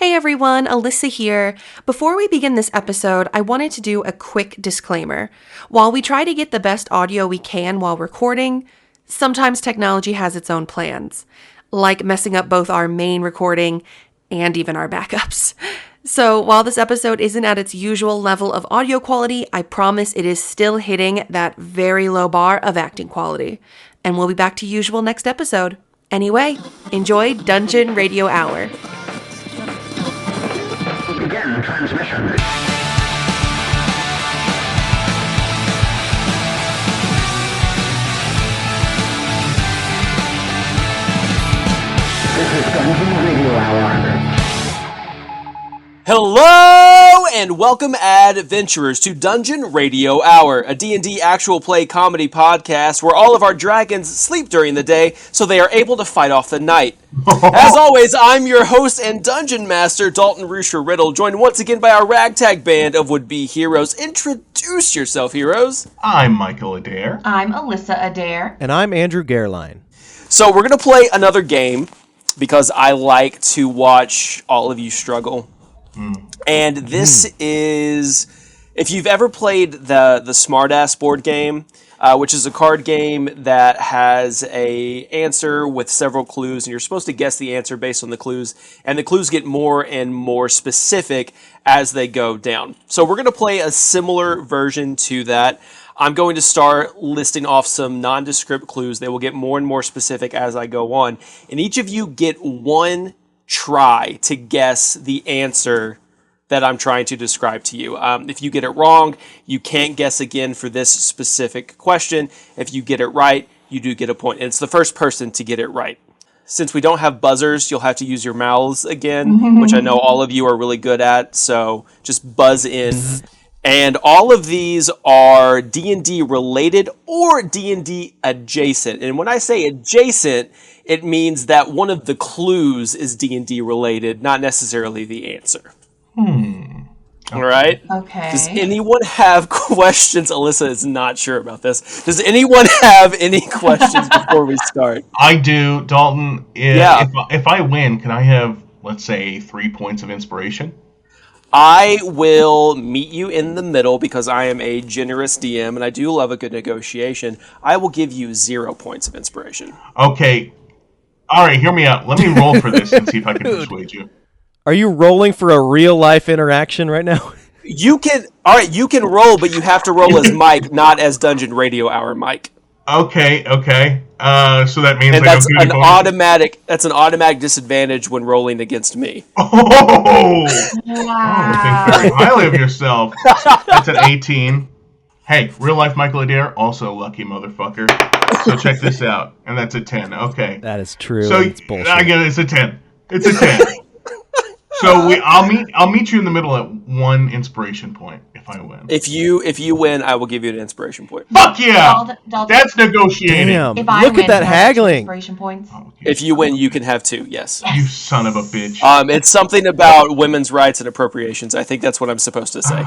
Hey everyone, Alissa here. Before we begin this episode, I wanted to do a quick disclaimer. While we try to get the best audio we can while recording, sometimes technology has its own plans, like messing up both our main recording and even our backups. So while this episode isn't at its usual level of audio quality, I promise it is still hitting that very low bar of acting quality. And we'll be back to usual next episode. Anyway, enjoy Dungeon Radio Hour. Begin transmission. This is Dungeon Radio Hour. Hello and welcome adventurers to Dungeon Radio Hour, a D&D actual play comedy podcast where all of our dragons sleep during the day so they are able to fight off the night. As always, I'm your host and dungeon master, Dalton Rusher-Riddle, joined once again by our ragtag band of would-be heroes. Introduce yourself, heroes. I'm Michael Adair. I'm Alissa Adair. And I'm Andrew Gehrlein. So we're going to play another game because I like to watch all of you struggle. And this is, if you've ever played the Smartass board game, which is a card game that has a answer with several clues, and you're supposed to guess the answer based on the clues, and the clues get more and more specific as they go down. So we're going to play a similar version to that. I'm going to start listing off some nondescript clues. They will get more and more specific as I go on, and each of you get one try to guess the answer that I'm trying to describe to you. If you get it wrong, you can't guess again for this specific question. If you get it right, you do get a point. And it's the first person to get it right. Since we don't have buzzers, you'll have to use your mouths again, which I know all of you are really good at. So just buzz in. And all of these are D&D related or D&D adjacent. And when I say adjacent, it means that one of the clues is D&D related, not necessarily the answer. All right? Okay. Does anyone have questions? Alyssa is not sure about this. Does anyone have any questions before we start? I do. Dalton, Yeah. if I win, can I have, let's say, 3 points of inspiration? I will meet you in the middle because I am a generous DM and I do love a good negotiation. I will give you 0 points of inspiration. Okay. All right, hear me out. Let me roll for this and see if I can persuade you. Are you rolling for a real-life interaction right now? You can roll, but you have to roll as Mike, not as Dungeon Radio Hour Mike. Okay. So that means And I that's don't get an any automatic disadvantage when rolling against me. Oh, think Wow. very highly of yourself. That's an 18. Hey, real life Michael Adair, also lucky motherfucker. So check this out, and that's a 10. Okay. That is true. So It's bullshit. I get it. It's a 10. It's a 10. So I'll meet you in the middle at 1 inspiration point if I win. If you win, I will give you an inspiration point. Fuck yeah! Dalton, That's negotiating. Damn. if I Look win, at that can I have haggling. Inspiration points. Oh, okay. If you win, you can have 2. Yes. You son of a bitch. It's something about women's rights and appropriations. I think that's what I'm supposed to say.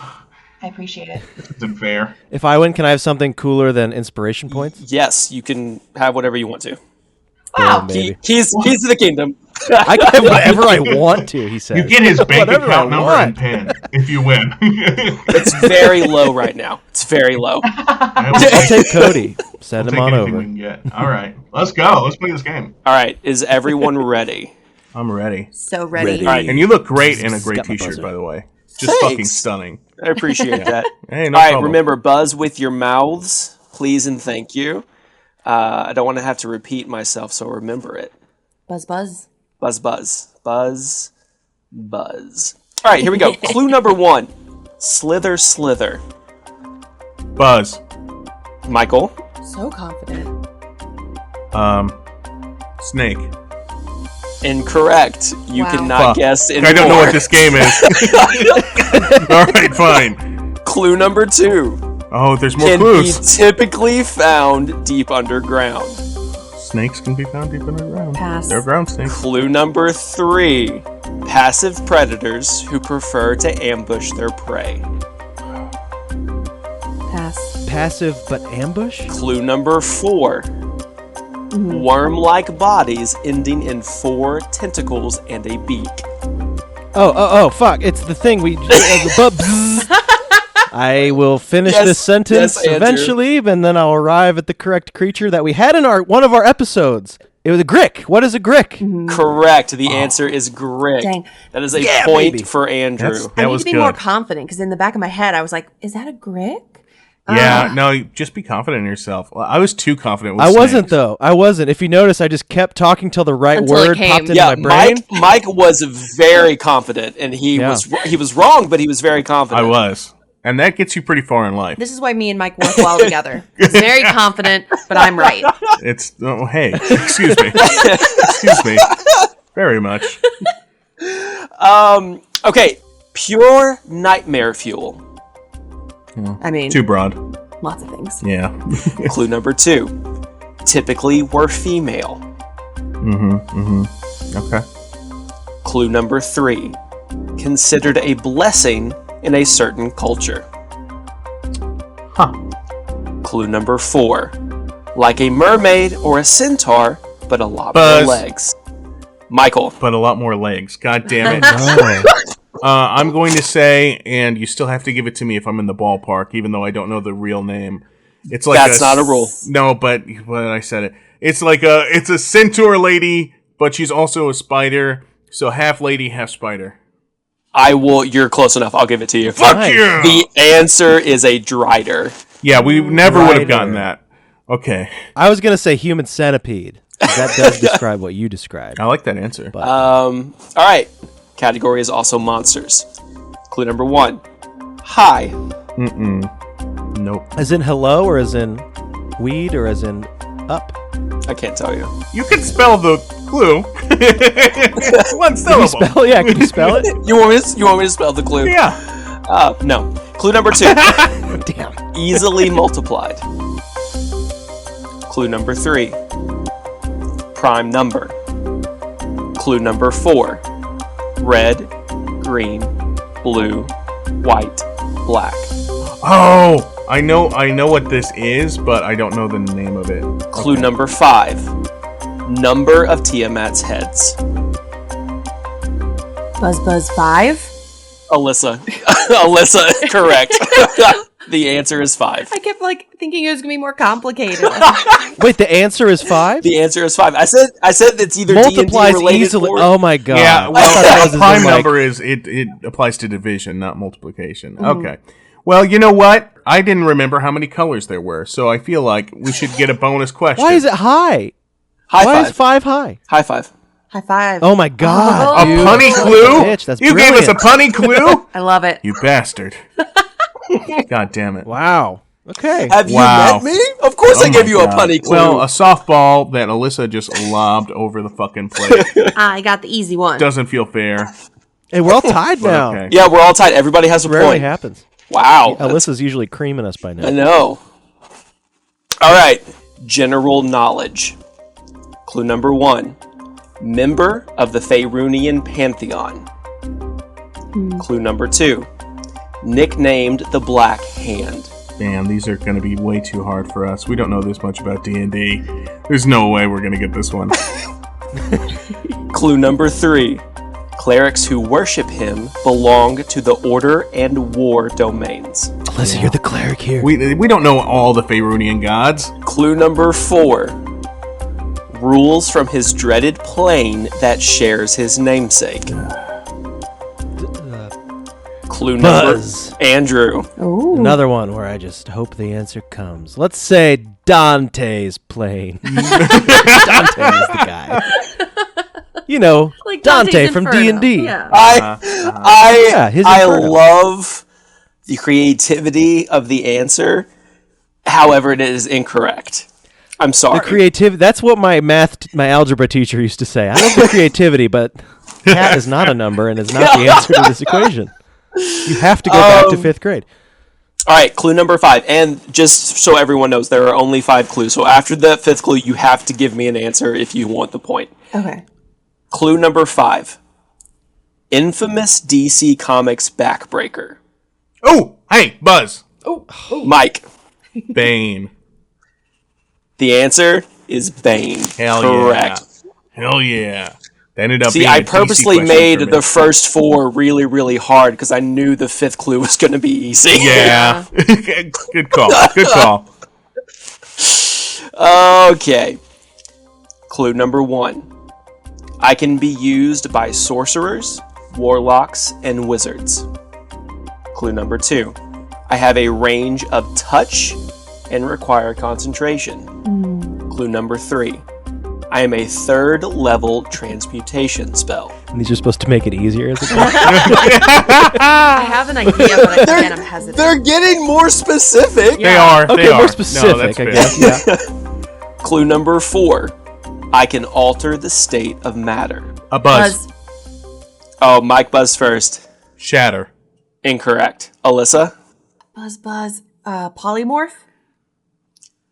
I appreciate it. Isn't fair. If I win, can I have something cooler than inspiration points? Yes, you can have whatever you want to. Damn, baby. Keys to the kingdom. I can have whatever I want to, he says. You get his bank Whatever account I number want. and PIN if you win. It's very low right now. It's very low. I'll take Cody. Send him on over. All right, let's go. Let's play this game. All right, is everyone ready? I'm ready. So ready. All right, And you look great in a great Got my t-shirt, buzzer. by the way. Just Thanks. fucking stunning. I appreciate that. Hey, no All right, problem. remember, buzz with your mouths, please and thank you. I don't want to have to repeat myself, so remember it. Buzz, buzz. Buzz, buzz. Buzz, buzz. All right, here we go. Clue number 1. Slither, slither. Buzz. Michael. So confident. Snake. Incorrect. You Wow. cannot Fuck. guess anymore. I don't know what this game is. All right, fine. Clue number 2. Oh, there's more Can clues. be typically found deep underground. Snakes can be found deep underground. Pass. They're ground snakes. Clue number 3. Passive predators who prefer to ambush their prey. Pass. Passive but ambush? Clue number 4. Worm-like bodies ending in 4 tentacles and a beak. Oh, fuck. It's the thing we... I will finish this sentence eventually, and then I'll arrive at the correct creature that we had in one of our episodes. It was a Grick. What is a Grick? Mm-hmm. Correct. The answer is Grick. Dang. That is a point for Andrew. That I need was to be good. more confident because in the back of my head, I was like, "Is that a Grick?" Yeah, no, just be confident in yourself. Well, I was too confident with I wasn't, snakes. though. I wasn't. If you notice, I just kept talking till the right Until it word came. popped into Yeah, my brain. Mike was very confident, and he was wrong, but he was very I confident. was. And that gets you pretty far in life. This is why me and Mike work well together. He's very confident, but I'm right. It's, oh, hey, excuse me. Excuse me. Very much. Okay, pure nightmare fuel. I mean, Too broad. lots of things. Yeah. Clue number 2. Typically were female. Okay. Clue number 3. Considered a blessing in a certain culture. Huh. Clue number 4. Like a mermaid or a centaur, but a lot Buzz. more legs. Michael. But a lot more legs. God damn it. Oh. I'm going to say, and you still have to give it to me if I'm in the ballpark, even though I don't know the real name. It's like That's not a rule. No, but I said it. It's like it's a centaur lady, but she's also a spider. So half lady, half spider. You're close enough. I'll give it to you. Fuck Nice. you! The answer is a drider. Yeah, we never would have Rider. gotten that. Okay. I was going to say human centipede. That does describe what you described. I like that answer. All right. Category is also monsters. Clue number 1. Hi. Nope. As in hello, or as in weed, or as in up? I can't tell you. You can spell the clue. One syllable. Yeah, can you spell it? You want me to spell the clue? Yeah. No. Clue number 2. Damn. Easily multiplied. Clue number 3. Prime number. Clue number 4. Red, green, blue, white, black. Oh, I know what this is, but I don't know the name of it. Clue number 5. Number of Tiamat's heads. Buzz 5. Alyssa. Alyssa, correct. The answer is 5. I kept thinking it was gonna be more complicated. Wait, the answer is 5? The answer is 5. I said it's either Multiplies D&D related easily. or... Oh my god. Yeah, I thought that was well, as prime in, like- number is it applies to division, not multiplication. Okay. Well, you know what? I didn't remember how many colors there were, so I feel like we should get a bonus question. Why is it high? High Why five. is 5 high? High five. High five. Oh my god. a dude. punny clue? Bitch, that's you brilliant. gave us a punny clue? I love it. You bastard. God damn it. Wow. Okay. Have you Wow. met me? Of course I Oh gave my you a God. punny clue. Well, a softball that Alyssa just lobbed over the fucking plate I got the easy one. doesn't feel fair. Hey, we're all tied now. Okay. Yeah, we're all tied. Everybody has a Rarely point. happens. Wow. Alyssa's usually creaming us by I now. know. All right. General knowledge. Clue number 1. Member of the Faerunian Pantheon. Clue number 2. Nicknamed the Black Hand. Man, these are going to be way too hard for us. We don't know this much about D&D. There's no way we're going to get this one. Clue number 3. Clerics who worship him belong to the Order and War domains. Alyssa, you're the cleric here. We don't know all the Faerunian gods. Clue number 4. Rules from his dreaded plane that shares his namesake. Clue number... Buzz. Andrew. Ooh. Another one where I just hope the answer comes. Let's say Dante's plane. Dante is the guy. You know, Like Dante Dante's from Inferno. D&D. Yeah. Yeah, his I Inferno. love the creativity of the answer. However, it is incorrect. I'm sorry. The creativity, that's what my algebra teacher used to say. I love the creativity, but cat is not a number and is not the answer to this equation. You have to go back to 5th grade. All right, clue number 5. And just so everyone knows, there are only 5 clues. So after the 5th clue, you have to give me an answer if you want the point. Okay. Clue number 5. Infamous DC Comics backbreaker. Oh, hey, Buzz. Mike. Bane. The answer is Bane. Hell Correct. yeah. Hell yeah. They ended up See, being I a DC purposely question made for me. the first 4 really, really hard because I knew the 5th clue was going to be easy. Yeah. Good call. Good call. Okay. Clue number 1. I can be used by sorcerers, warlocks, and wizards. Clue number 2. I have a range of touch and require concentration. Clue number 3. I am a 3rd level transmutation spell. And these are supposed to make it easier as it goes. I have an idea, but again, I'm hesitant. They're getting more specific. They are. Okay, they are. more specific, I guess. Yeah. Clue number 4. I can alter the state of matter. A buzz. Oh, Mike buzzed first. Shatter. Incorrect. Alyssa? Buzz. Polymorph?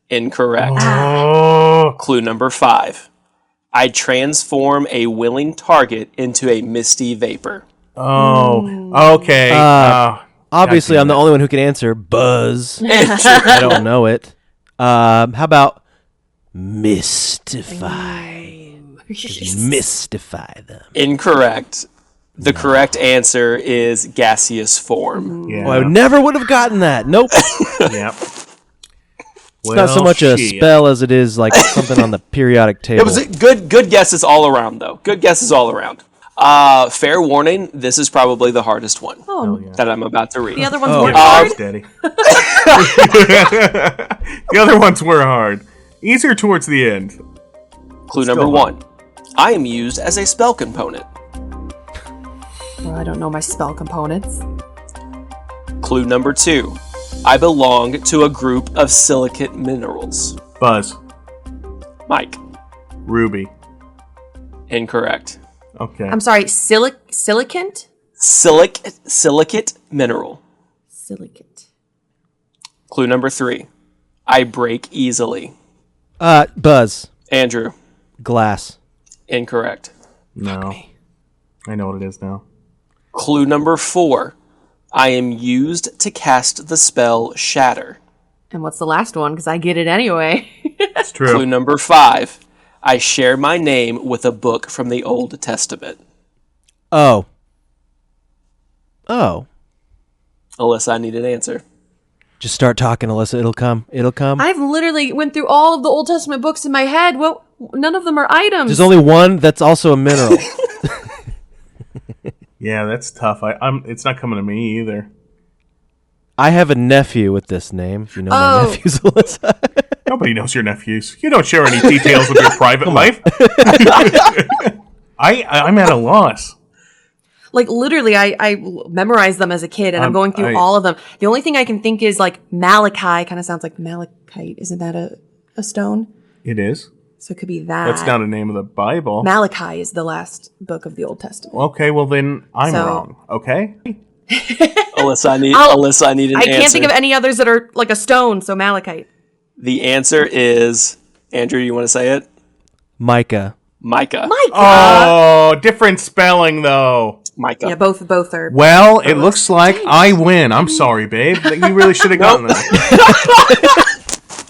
Incorrect. Oh. Clue number 5. I transform a willing target into a misty vapor. Oh. Okay. Obviously, I'm the only one who can answer. Buzz. I don't know it. How about mystify? Mystify them. Incorrect. The correct answer is gaseous form. Yeah. Oh, I never would have gotten that. Nope. Yep. It's not so much a spell as it is like something on the periodic table. It was good guesses all around, though. Good guesses all around. Fair warning, this is probably the hardest one that I'm about to read. The other ones weren't hard. hard? Steady. The other ones were hard. Easier towards the end. Clue number 1. I am used as a spell component. Well, I don't know my spell components. Clue number 2. I belong to a group of silicate minerals. Buzz. Mike. Ruby. Incorrect. Okay. I'm sorry, silicant? Silicate mineral. Silicate. Clue number 3. I break easily. Buzz. Andrew. Glass. Incorrect. No. I know what it is now. Clue number 4. I am used to cast the spell Shatter. And what's the last one? Because I get it anyway. It's true. Clue number 5. I share my name with a book from the Old Testament. Oh. Alyssa, I need an answer. Just start talking, Alyssa. It'll come. I've literally went through all of the Old Testament books in my head. Well, none of them are items. There's only one that's also a mineral. Yeah, that's tough. It's not coming to me either. I have a nephew with this name. You know my nephews, Alyssa. Nobody knows your nephews. You don't share any details of your private life. I'm at a loss. Like, literally, I memorized them as a kid, and I'm going through all of them. The only thing I can think is, like, Malachi. Kind of sounds like malachite. Isn't that a stone? It is. So it could be that. That's not a name of the Bible. Malachi is the last book of the Old Testament. Okay, well then I'm wrong. Okay. Alyssa, I need an answer. I can't think of any others that are like a stone, so malachite. The answer is, Andrew, you want to say it? Micah. Micah. Oh, different spelling though. Micah. Yeah, both are. Well, it looks like I win. I'm sorry, babe. You really should have gotten that.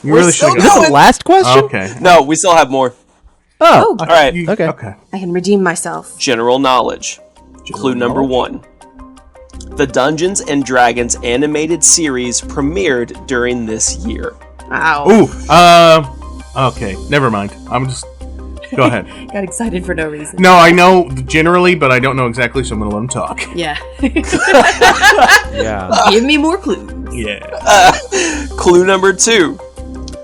You really should have Is this gotten the last question? Okay. No, we still have more. Oh. All right. Okay. Okay. I can redeem myself. General knowledge. Clue number 1. The Dungeons and Dragons animated series premiered during this year. Wow. Ooh. Okay. Never mind. I'm just. Go ahead. Got excited for no reason. No, I know generally, but I don't know exactly, so I'm going to let him talk. Yeah. Yeah. Give me more clues. Yeah. Clue number 2.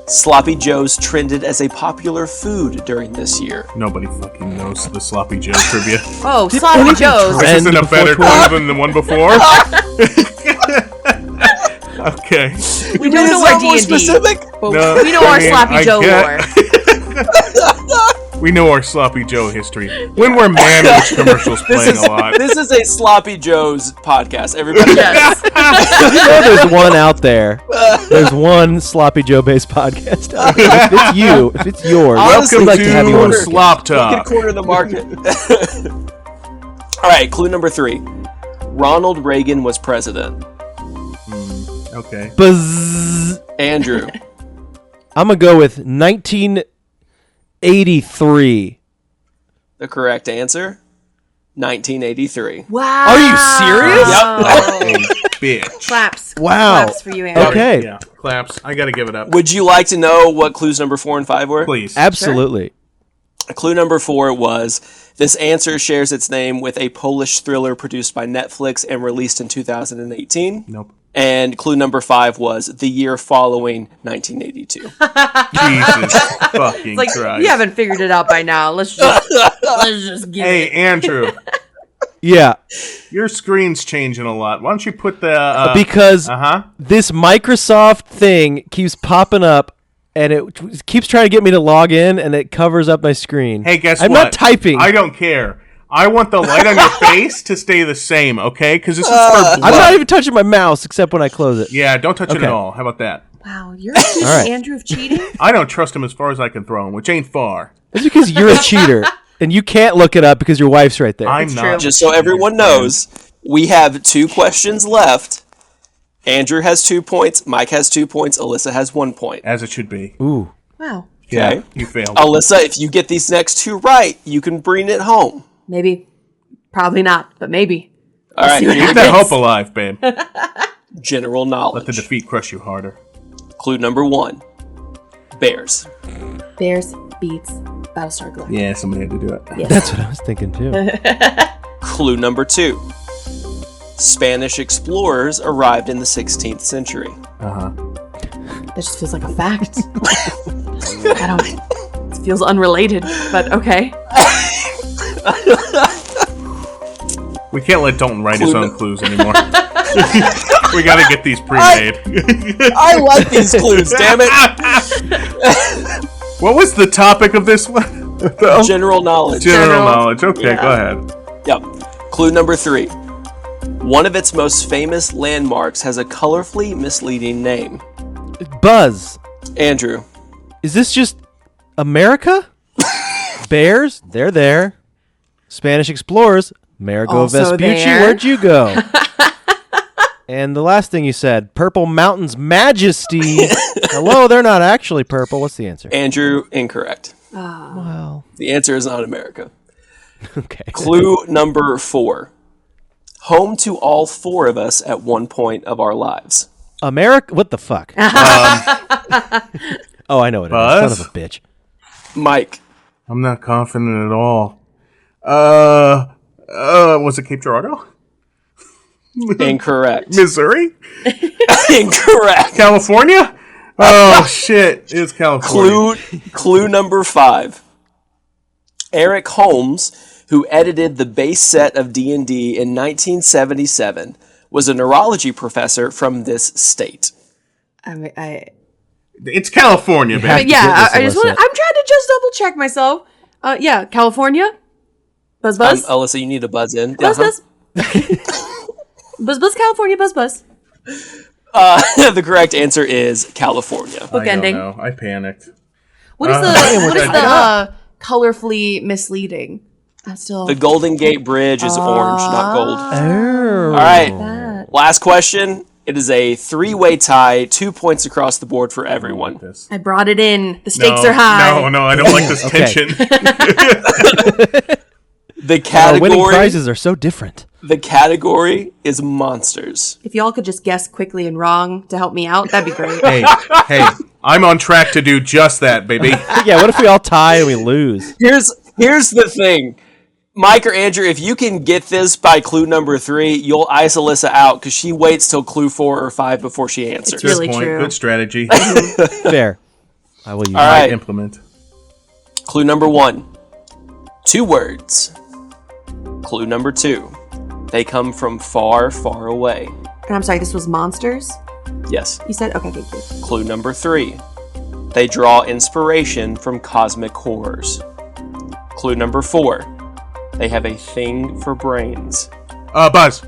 Sloppy Joes trended as a popular food during this year. Nobody fucking knows the Sloppy Joe trivia. Oh, Sloppy Joes. This isn't a before better 20. clue than the one before. Okay. We don't know our more D&D. specific? But No, we know I our mean, Sloppy I Joe get- lore. We know our Sloppy Joe history. When we're Manwich commercials playing a lot. This is a Sloppy Joe's podcast. Everybody. Yes. You know there's one out there. There's one Sloppy Joe based podcast out there. If it's you, if it's yours, Honestly, we'd like to have you on. to Slop We can Talk. corner the market. All right, clue number 3. Ronald Reagan was president. Okay. Buzz. Andrew. I'm gonna go with 1983. The correct answer, 1983. Wow. Are you serious? Hey, bitch. Claps. Wow. Claps for you, Andrew. Okay. Yeah, claps. I gotta give it up. Would you like to know what clues number 4 and 5 were? Please. Absolutely. Clue number 4 was, this answer shares its name with a Polish thriller produced by Netflix and released in 2018. Nope. And clue number 5 was the year following 1982. Jesus fucking Like, Christ. you haven't figured it out by now. Let's just give Hey, it. Andrew, Yeah, your screen's changing a lot. Why don't you put the... because Uh-huh. this Microsoft thing keeps popping up, and it keeps trying to get me to log in, and it covers up my screen. Hey, guess I'm what? not typing. I don't care. I want the light on your face to stay the same, okay? Because this is for blood. I'm not even touching my mouse except when I close it. Yeah, don't touch it Okay. at all. How about that? Wow, you're accusing right. Andrew of cheating? I don't trust him as far as I can throw him, which ain't far. It's because you're a cheater, and you can't look it up because your wife's right there. I'm true. not. Just so everyone knows, we have 2 questions left. Andrew has 2 points, Mike has 2 points, Alyssa has 1 point. As it should be. Ooh. Wow. Yeah, Okay. you failed. Alyssa, if you get these next 2 right, you can bring it home. Maybe. Probably not, but maybe. All right, see what here Keep we that go. hope alive, babe. General Let the knowledge. defeat crush you harder. Clue number 1. Bears. Bears beats Battlestar Galactica. Yeah, somebody had to do it. Yes. That's what I was thinking, too. Clue number 2. Spanish explorers arrived in the 16th century. Uh-huh. That just feels like a fact. I don't... It feels unrelated, but okay. We can't let Dalton write his Clue own clues anymore. We gotta get these pre-made. I like these clues, damn it. What was the topic of this one? General knowledge. General knowledge. Okay, Yeah. go ahead. Yep. Clue number 3. One of its most famous landmarks has a colorfully misleading name. Buzz. Andrew. Is this just America? Bears? They're there. Spanish explorers? Amerigo Also Vespucci, there. where'd you go? And the last thing you said, Purple Mountain's Majesty. Hello, they're not actually purple. What's the answer? Andrew, incorrect. Well, The answer is not America. okay. Clue number 4. Home to all 4 of us at one point of our lives. America? What the fuck? Oh, I know what it Buzz? is. Son of a bitch. Mike. I'm not confident at all. Was it Cape Girardeau? Incorrect. Missouri? Incorrect. California? Oh, shit. It's California. Clue number 5. Eric Holmes, who edited the base set of D&D in 1977, was a neurology professor from this state. It's California, You have baby. to get this, I just Alyssa. want. I'm trying to just double check myself. Yeah, California. Buzz buzz. Alyssa, you need to buzz in. Buzz Uh-huh. buzz. Buzz buzz. California. Buzz buzz. The correct answer is California. I don't Bookending. know. I panicked. What is the colorfully misleading? That's still The Golden Gate Bridge is orange, not gold. Oh. All right. that. Last question. It is a 3-way tie, 2 points across the board for everyone. This. I brought it in. The stakes are high. No, I don't like this Okay. tension. The Our winning category, prizes are so different. the category is monsters. If y'all could just guess quickly and wrong to help me out, that'd be great. hey, I'm on track to do just that, baby. Yeah, what if we all tie and we lose? Here's the thing. Mike or Andrew, if you can get this by clue number 3, you'll ice Alyssa out because she waits till clue 4 or 5 before she answers. It's really Good point. true. Good strategy. Fair. I will use All it. right. Implement. Clue number 1. 2 words. Clue number 2. They come from far, far away. And I'm sorry, this was monsters? Yes. You said? Okay, thank you. Clue number 3. They draw inspiration from cosmic horrors. Clue number 4. They have a thing for brains. Buzz.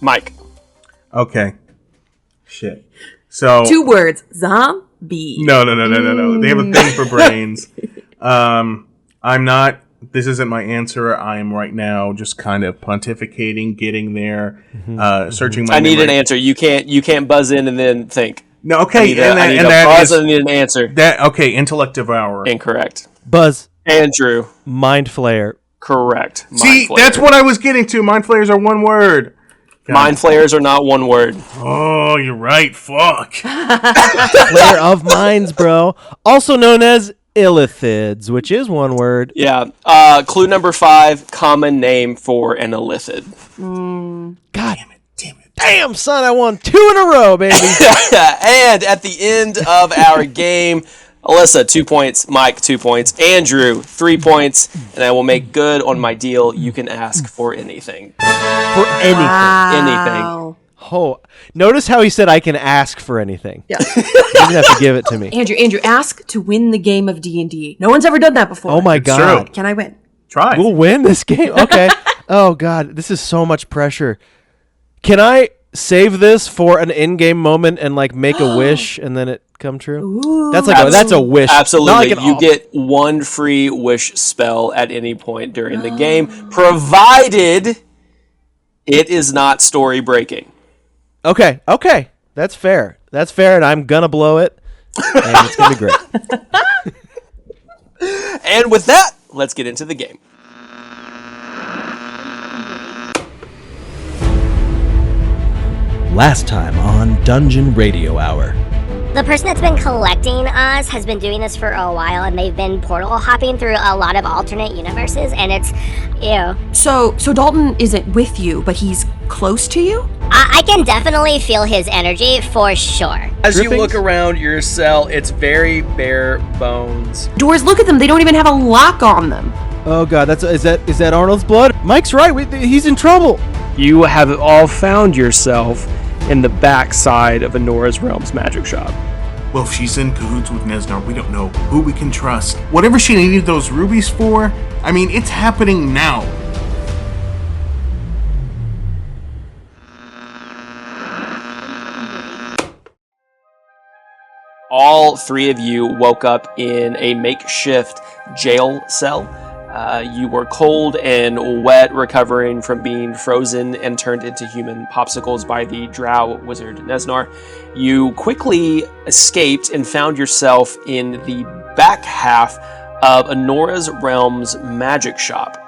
Mike. Okay. Shit. So 2 words. Zombie. no. They have a thing for brains. I'm not. This isn't my answer. I'm right now just kind of pontificating, getting there, searching my. I need an memory. answer. You can't buzz in and then think. No, okay, I need a and buzz that is and I need an answer. that. Okay, intellect devourer. Incorrect. Buzz. Andrew. Mind Flayer. Correct. See, Mind Flayer. that's what I was getting to. Mind flayers are one word. Mind flayers are not one word. Oh, you're right. Fuck. Flayer of minds, bro. Also known as illithids, which is one word. Yeah. Clue number 5, common name for an illithid. God damn it. Damn, son, I won 2 in a row, baby. And at the end of our game, Alissa, 2 points. Mike, 2 points. Andrew, 3 points. And I will make good on my deal. You can ask for anything. For anything. Anything. Oh, notice how he said I can ask for anything. Yeah. He didn't have to give it to me. Andrew, ask to win the game of D&D. No one's ever done that before. Oh my God. true. Can I win? Try. We'll win this game. Okay. Oh God, this is so much pressure. Can I save this for an in-game moment and like make a wish and then it come true? Ooh. That's like that's a wish. Absolutely. Not like You get 1 free wish spell at any point during the game, provided it is not story breaking. Okay. That's fair. And I'm gonna blow it. And it's gonna be great. And with that, let's get into the game. Last time on Dungeon Radio Hour. The person that's been collecting us has been doing this for a while, and they've been portal hopping through a lot of alternate universes, and it's, ew. So Dalton isn't with you, but he's close to you? I can definitely feel his energy for sure. As you Drippings? look around your cell, it's very bare bones. Doors, look at them. They don't even have a lock on them. Oh God, is that Arnold's blood? Mike's right. He's in trouble. You have all found yourself in the backside of Anora's Realms magic shop. Well, if she's in cahoots with Nesnar, we don't know who we can trust. Whatever she needed those rubies for, I mean, it's happening now. All 3 of you woke up in a makeshift jail cell. You were cold and wet, recovering from being frozen and turned into human popsicles by the drow wizard Nesnar. You quickly escaped and found yourself in the back half of Anora's Realms magic shop.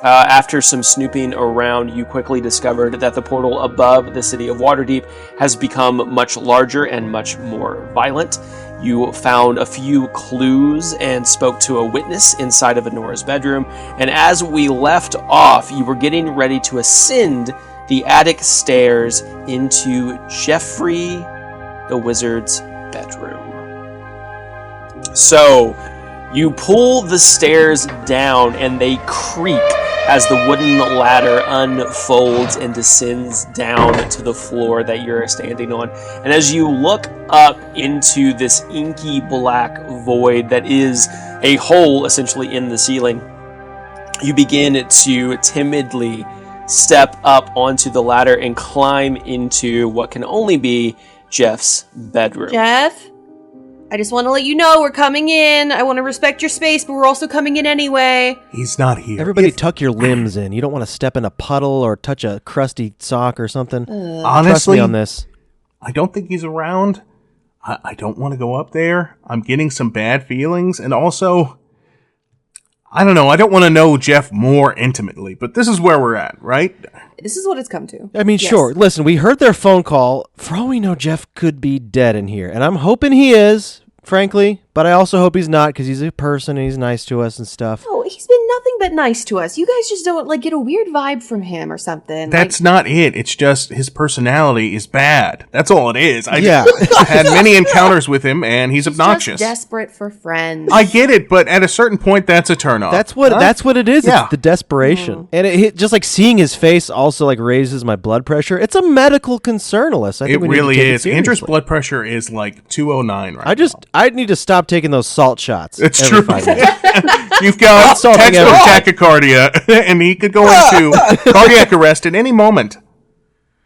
After some snooping around, you quickly discovered that the portal above the city of Waterdeep has become much larger and much more violent. You found a few clues and spoke to a witness inside of Anora's bedroom, and as we left off, you were getting ready to ascend the attic stairs into Jeffrey the Wizard's bedroom. So, you pull the stairs down and they creak as the wooden ladder unfolds and descends down to the floor that you're standing on. And as you look up into this inky black void that is a hole essentially in the ceiling, you begin to timidly step up onto the ladder and climb into what can only be Jeff's bedroom. Jeff? I just want to let you know we're coming in. I want to respect your space, but we're also coming in anyway. He's not here. Everybody tuck your limbs in. You don't want to step in a puddle or touch a crusty sock or something. Trust Honestly, me on this. I don't think he's around. I don't want to go up there. I'm getting some bad feelings, and also, I don't know. I don't want to know Jeff more intimately, but this is where we're at, right? This is what it's come to. I mean, Yes. sure. Listen, we heard their phone call. For all we know, Jeff could be dead in here. And I'm hoping he is, frankly. But I also hope he's not, because he's a person and he's nice to us and stuff. Oh, he's been nothing but nice to us. You guys just don't get a weird vibe from him or something. That's not it. It's just his personality is bad. That's all it is. I Yeah. had many encounters with him, and he's obnoxious. Just desperate for friends. I get it, but at a certain point, that's a turnoff. That's what it is. Yeah. It's the desperation. And just like seeing his face also like raises my blood pressure. It's a medical concern, Alyssa. I think It we need to really take is. Andrew's seriously. blood pressure is like 209 right now. I need to stop taking those salt shots. It's every true. 5 minutes. You've got Insulting textbook everyone. tachycardia, and he could go into cardiac arrest at any moment.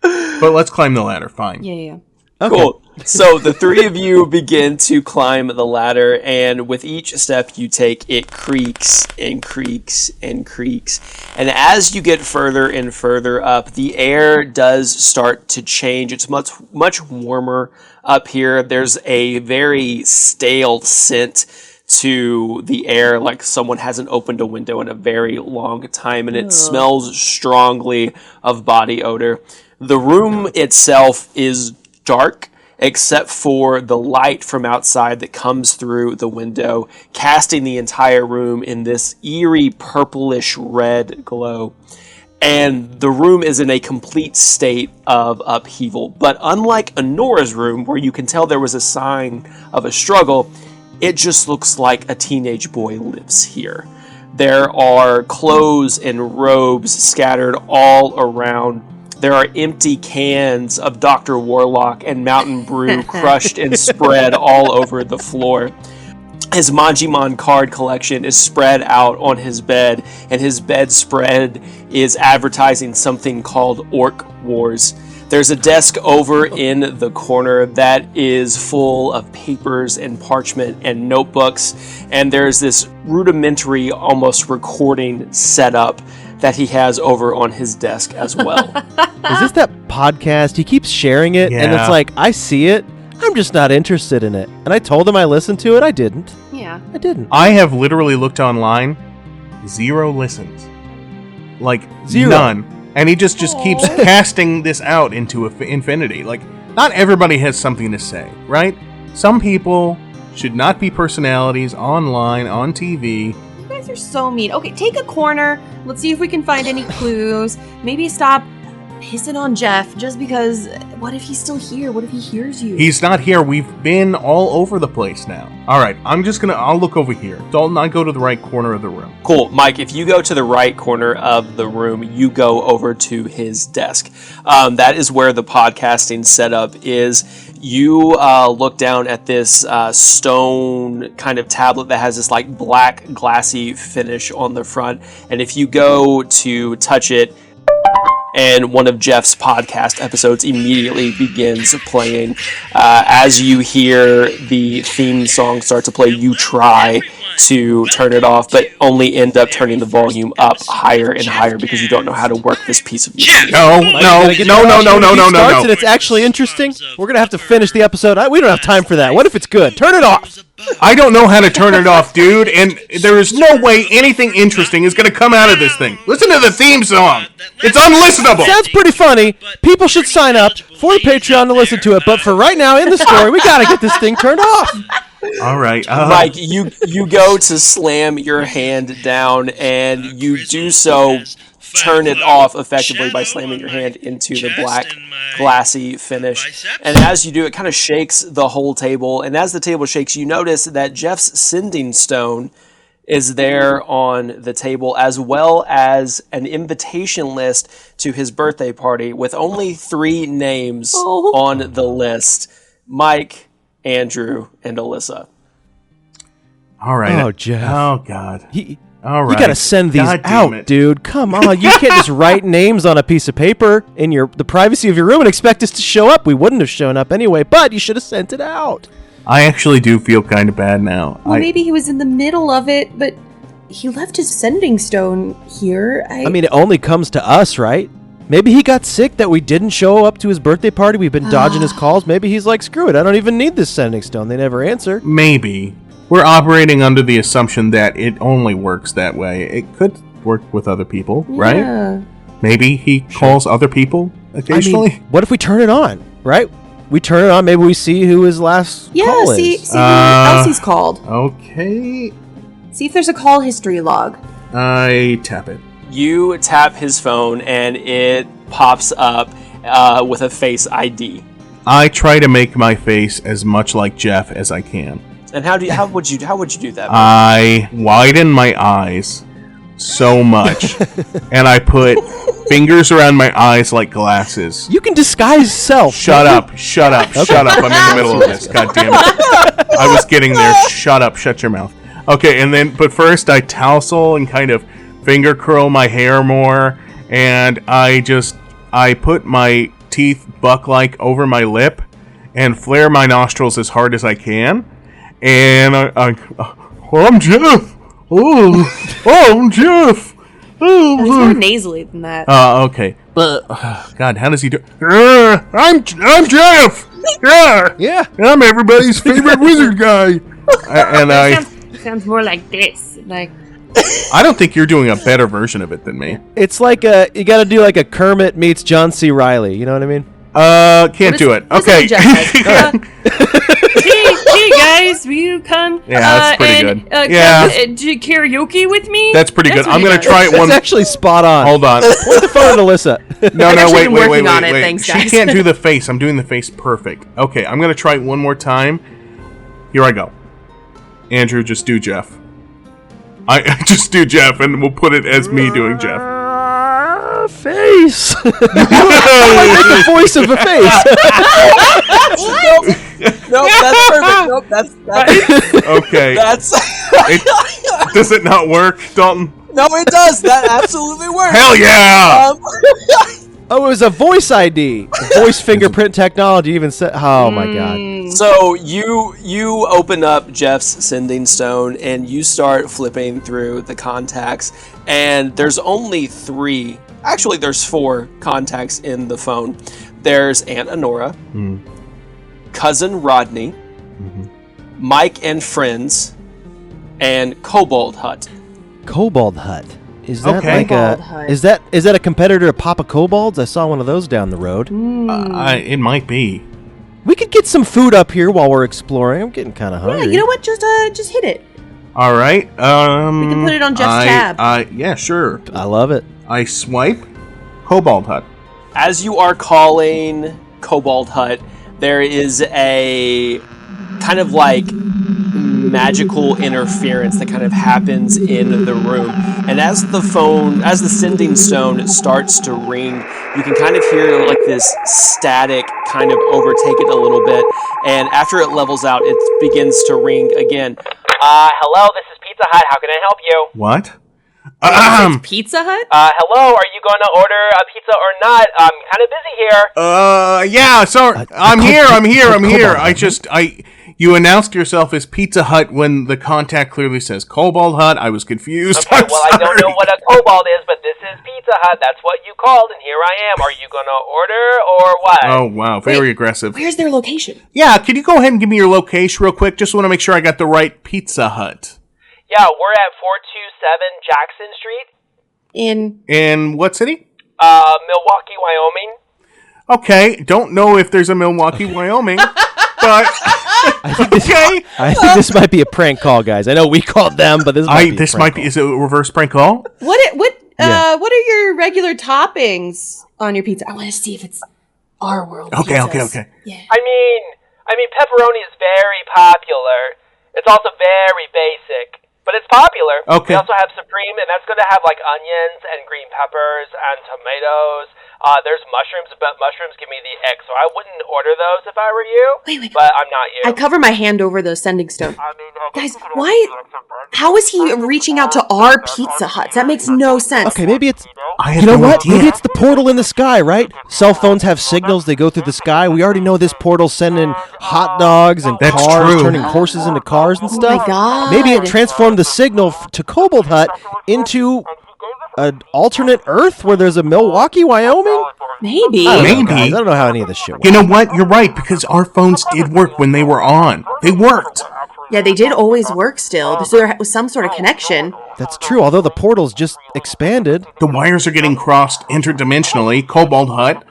But let's climb the ladder. Fine. Yeah. Okay. Cool. So the 3 of you begin to climb the ladder, and with each step you take, it creaks and creaks and creaks. And as you get further and further up, the air does start to change. It's much warmer up here. There's a very stale scent to the air like someone hasn't opened a window in a very long time, and it smells strongly of body odor. The room itself is dark, except for the light from outside that comes through the window, casting the entire room in this eerie purplish red glow. And the room is in a complete state of upheaval. But unlike Anora's room, where you can tell there was a sign of a struggle, it just looks like a teenage boy lives here. There are clothes and robes scattered all around. There are empty cans of Dr. Warlock and Mountain Brew crushed and spread all over the floor. His Manjimon card collection is spread out on his bed, and his bedspread is advertising something called Orc Wars. There's a desk over in the corner that is full of papers and parchment and notebooks, and there's this rudimentary, almost recording setup that he has over on his desk as well. Is this that podcast? He keeps sharing it, and it's like, I see it, I'm just not interested in it. And I told him I listened to it, I didn't. Yeah. I didn't. I have literally looked online, 0 listens. Like, 0. None. And he just keeps casting this out into infinity. Like, not everybody has something to say, right? Some people should not be personalities online, on TV. You guys are so mean. Okay, take a corner. Let's see if we can find any clues. Maybe stop pissing on Jeff just because what if he's still here? What if he hears you? He's not here. We've been all over the place now. All right, I'll look over here. Dalton, I go to the right corner of the room. Cool. Mike, if you go to the right corner of the room, you go over to his desk. That is where the podcasting setup is. You look down at this stone kind of tablet that has this like black glassy finish on the front. And if you go to touch it, and one of Jeff's podcast episodes immediately begins playing. As you hear the theme song start to play, you try to turn it off, but only end up turning the volume up higher and higher because you don't know how to work this piece of music. No. And it's actually interesting. We're going to have to finish the episode. We don't have time for that. What if it's good? Turn it off. I don't know how to turn it off, dude, and there is no way anything interesting is going to come out of this thing. Listen to the theme song. It's unlistenable. Sounds pretty funny. People should sign up for the Patreon to listen to it, but for right now in the story, we got to get this thing turned off. All right. Mike, you go to slam your hand down, and you do so, turn it off effectively by slamming your hand into the black glassy finish. And as you do, it kind of shakes the whole table. And as the table shakes, you notice that Jeff's sending stone is there on the table, as well as an invitation list to his birthday party with only 3 names on the list: Mike, Andrew, and Alissa. All right. Oh, Jeff. Oh, God. All right. You got to send these God damn out, it. dude. Come on. You can't just write names on a piece of paper in the privacy of your room and expect us to show up. We wouldn't have shown up anyway, but you should have sent it out. I actually do feel kind of bad now. Well, maybe he was in the middle of it, but he left his sending stone here. I mean, it only comes to us, right? Maybe he got sick that we didn't show up to his birthday party. We've been dodging his calls. Maybe he's like, screw it. I don't even need this sending stone. They never answer. Maybe. We're operating under the assumption that it only works that way. It could work with other people, right? Maybe he calls other people occasionally. I mean, what if we turn it on, right? We turn it on, maybe we see who his last call see is. who else he's called. Okay. See if there's a call history log. I tap it. You tap his phone, and it pops up with a face ID. I try to make my face as much like Jeff as I can. And how would you do that? I widen my eyes so much, and I put fingers around my eyes like glasses. You can disguise self. Shut up. I'm in the middle of this. God damn it. I was getting there. Shut up. Shut your mouth. Okay, but first I tousle and kind of finger curl my hair more, and I put my teeth buck-like over my lip and flare my nostrils as hard as I can. And I'm Jeff. I'm Jeff. It's more nasally than that. Okay. But God, how does he do? I'm Jeff. Yeah. I'm everybody's favorite wizard guy. And Sounds more like this. Like, I don't think you're doing a better version of it than me. It's like you got to do like a Kermit meets John C. Reilly. You know what I mean? Can't do it. Okay. hey guys, will you come? Yeah, that's pretty good. Yeah. Do karaoke with me? That's pretty good. I'm gonna try it one. That's actually spot on. Hold on. Point the phone at Alyssa. No, actually wait. been working on it. Thanks, She guys. can't do the face. I'm doing the face perfect. Okay, I'm gonna try it one more time. Here I go. Andrew, just do Jeff. I just do Jeff, and we'll put it as me doing Jeff. Face. The voice of a face. Nope, that's perfect. Nope, that's Okay. Does it not work, Dalton? no, it does. That absolutely works. Hell yeah! Oh, it was a voice ID. Voice fingerprint technology even said. Oh my god. So you open up Jeff's sending stone and you start flipping through the contacts, and there's only 3. Actually, there's 4 contacts in the phone. There's Aunt Honora, Cousin Rodney, Mike and Friends, and Kobold Hut. Kobold Hut. Is that Okay. like Kobold a Hut. is that a competitor to Papa Kobolds? I saw one of those down the road. It might be. We could get some food up here while we're exploring. I'm getting kind of hungry. Yeah, you know what? Just hit it. All right. We can put it on Jeff's tab. Yeah, sure. I love it. I swipe. Kobold Hut. As you are calling Kobold Hut, there is a kind of like magical interference that kind of happens in the room. And as the sending stone starts to ring, you can kind of hear like this static kind of overtake it a little bit. And after it levels out, it begins to ring again. Hello, this is Pizza Hut. How can I help you? What? Pizza Hut? Hello, are you going to order a pizza or not? I'm kind of busy here. Yeah, sorry. I'm here. Kobold. You announced yourself as Pizza Hut when the contact clearly says Kobold Hut. I was confused. Okay, well, I don't know what a kobold is, but this is Pizza Hut. That's what you called, and here I am. Are you going to order or what? Oh, wow. Very aggressive. Where's their location? Yeah, can you go ahead and give me your location real quick? Just want to make sure I got the right Pizza Hut. Yeah, we're at 427 Jackson Street. In what city? Milwaukee, Wyoming. Okay, don't know if there's a Milwaukee, Wyoming, but okay. I think this might be a prank call, guys. I know we called them, but this might be. Is it a reverse prank call? What Yeah. what are your regular toppings on your pizza? I want to see if it's our world. Okay. pizzas. Yeah. I mean, pepperoni is very popular. It's also very basic, but it's popular. Okay. We also have Supreme, and that's going to have like onions and green peppers and tomatoes. There's mushrooms, but mushrooms give me the ick, so I wouldn't order those if I were you. Wait. But I'm not you. I cover my hand over the sending stone. I mean, Guys, why? How is he reaching out to our Pizza Huts? That makes no sense. Okay, maybe it's. I have You know no what? idea. Maybe it's the portal in the sky, right? Cell phones have signals; they go through the sky. We already know this portal's sending hot dogs and That's cars, true. turning horses into cars and stuff. God. Maybe it transformed the signal to Kobold Hut into an alternate Earth where there's a Milwaukee, Wyoming. Maybe. I don't know, Maybe. guys. I don't know how any of this shit works. You know what? You're right, because our phones did work when they were on. They worked. Yeah, they did always work still, so there was some sort of connection. That's true. Although the portal's just expanded. The wires are getting crossed interdimensionally. Kobold Hut.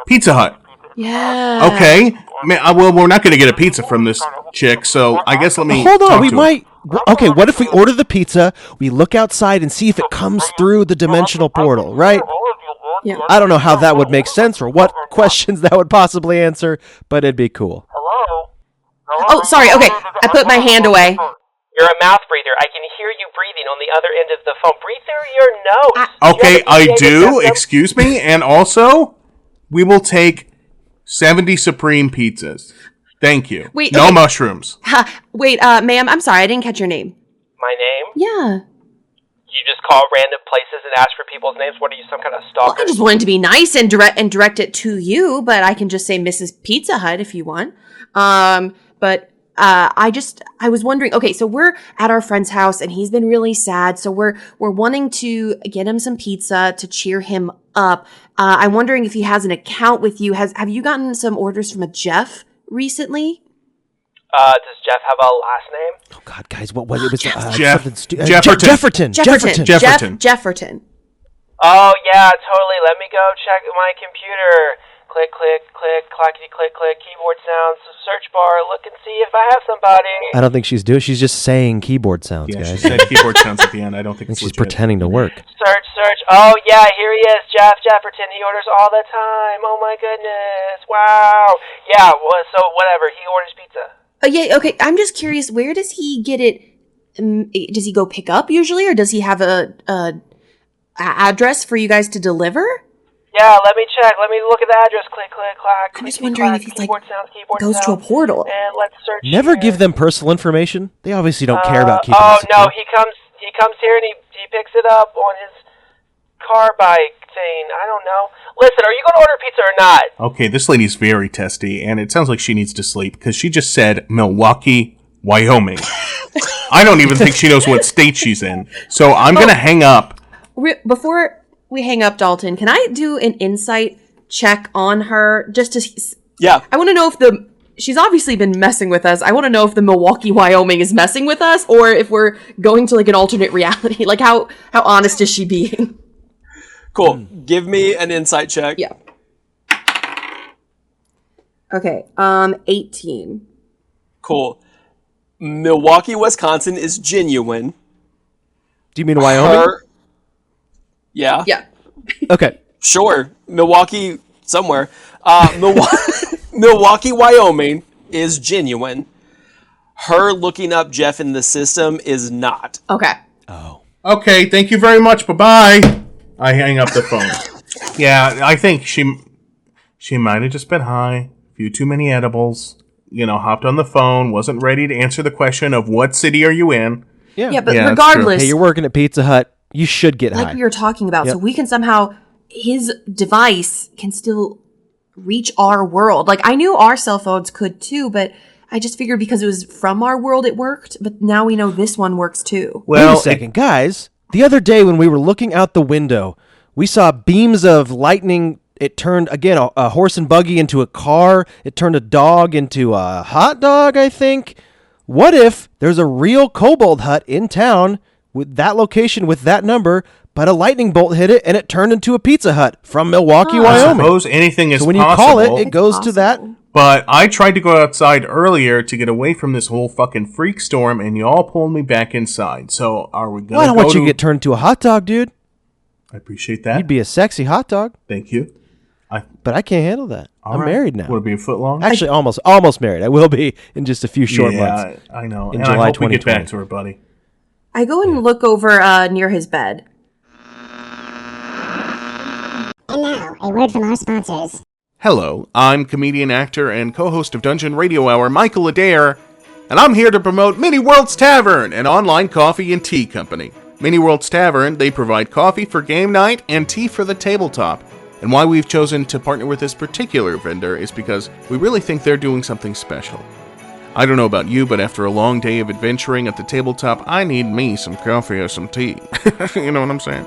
Pizza Hut. Yeah. Okay. Well, we're not going to get a pizza from this chick, so I guess let me Hold on, talk we to her. might. Okay, what if we order the pizza, we look outside and see if it comes through the dimensional portal, right? Yeah. I don't know how that would make sense or what questions that would possibly answer, but it'd be cool. Hello? Oh, sorry. Okay, I put my hand away. You're a mouth breather. I can hear you breathing on the other end of the phone. Breathe through your nose. Okay, You have a I PA do. system? Excuse me. And also, we will take 70 Supreme pizzas. Thank you. Wait, no okay. mushrooms. Wait, ma'am, I'm sorry, I didn't catch your name. My name? Yeah. You just call random places and ask for people's names? What are you, some kind of Well, stalker? I just wanted to be nice and direct it to you, but I can just say Mrs. Pizza Hut if you want. But I was wondering. Okay, so we're at our friend's house and he's been really sad, so we're wanting to get him some pizza to cheer him up. I'm wondering if he has an account with you. Have you gotten some orders from a Jeff recently? Does Jeff have a last name? Oh God, guys, what was it? Was Jefferton. Jefferton. Oh yeah, totally. Let me go check my computer. Click, click, click, clackety, click, click. Keyboard sounds. Search bar. Look and see if I have somebody. I don't think she's doing. She's just saying keyboard sounds, Yeah, guys. she said keyboard sounds at the end. I don't think I think it's she's legit. pretending to work. Search. Oh yeah, here he is, Jefferton. He orders all the time. Oh my goodness. Wow. Yeah. Well, so whatever. He orders pizza. Yeah, okay. I'm just curious. Where does he get it? Does he go pick up usually, or does he have a address for you guys to deliver? Yeah, let me check. Let me look at the address. Click, click, clack. I'm just wondering if he's keyboard sounds, goes to a portal. And let's search. Never here. give them personal information. They obviously don't care about keeping Oh it secure. no, he comes here and he picks it up on his car bike thing. I don't know. Listen, are you going to order pizza or not? Okay, this lady's very testy, and it sounds like she needs to sleep because she just said Milwaukee, Wyoming. I don't even think she knows what state she's in. So I'm going to hang up. Before we hang up, Dalton, can I do an insight check on her just to? Yeah. I want to know if she's obviously been messing with us. I want to know if the Milwaukee, Wyoming is messing with us, or if we're going to like an alternate reality. Like how honest is she being? Cool. Give me an insight check. Yeah. Okay. 18. Cool. Milwaukee, Wisconsin is genuine. Do you mean Wyoming? Yeah. Yeah. Okay. Sure. Milwaukee somewhere. Milwaukee, Wyoming is genuine. Her looking up Jeff in the system is not. Okay. Oh. Okay, thank you very much. Bye-bye. I hang up the phone. Yeah, I think she might have just been high, a few too many edibles, hopped on the phone, wasn't ready to answer the question of what city are you in. Yeah, but Yeah, that's regardless, Hey, you're working at Pizza Hut. You should get like high. we were talking about, so Yep. we can somehow, his device can still reach our world. Like, I knew our cell phones could too, but I just figured because it was from our world it worked, but now we know this one works too. Wait a second, guys. The other day when we were looking out the window, we saw beams of lightning. It turned, again, a horse and buggy into a car. It turned a dog into a hot dog, I think. What if there's a real kobold hut in town with that location with that number, but a lightning bolt hit it and it turned into a Pizza Hut from Milwaukee, I Wyoming? suppose anything is So when you possible. call it, it goes to that. But I tried to go outside earlier to get away from this whole fucking freak storm, and you all pulled me back inside. So are we going to Well, I don't want you to get turned into a hot dog, dude. I appreciate that. You'd be a sexy hot dog. Thank you. But I can't handle that. All I'm right. married now. Will it be a foot long? Actually, almost married. I will be in just a few short months. Yeah, I know. In And July I hope we get 2020. back to her, buddy. I go and look over near his bed. And now, a word from our sponsors. Hello, I'm comedian, actor, and co-host of Dungeon Radio Hour, Michael Adair, and I'm here to promote Mini Worlds Tavern, an online coffee and tea company. Mini Worlds Tavern, they provide coffee for game night and tea for the tabletop. And why we've chosen to partner with this particular vendor is because we really think they're doing something special. I don't know about you, but after a long day of adventuring at the tabletop, I need me some coffee or some tea. You know what I'm saying?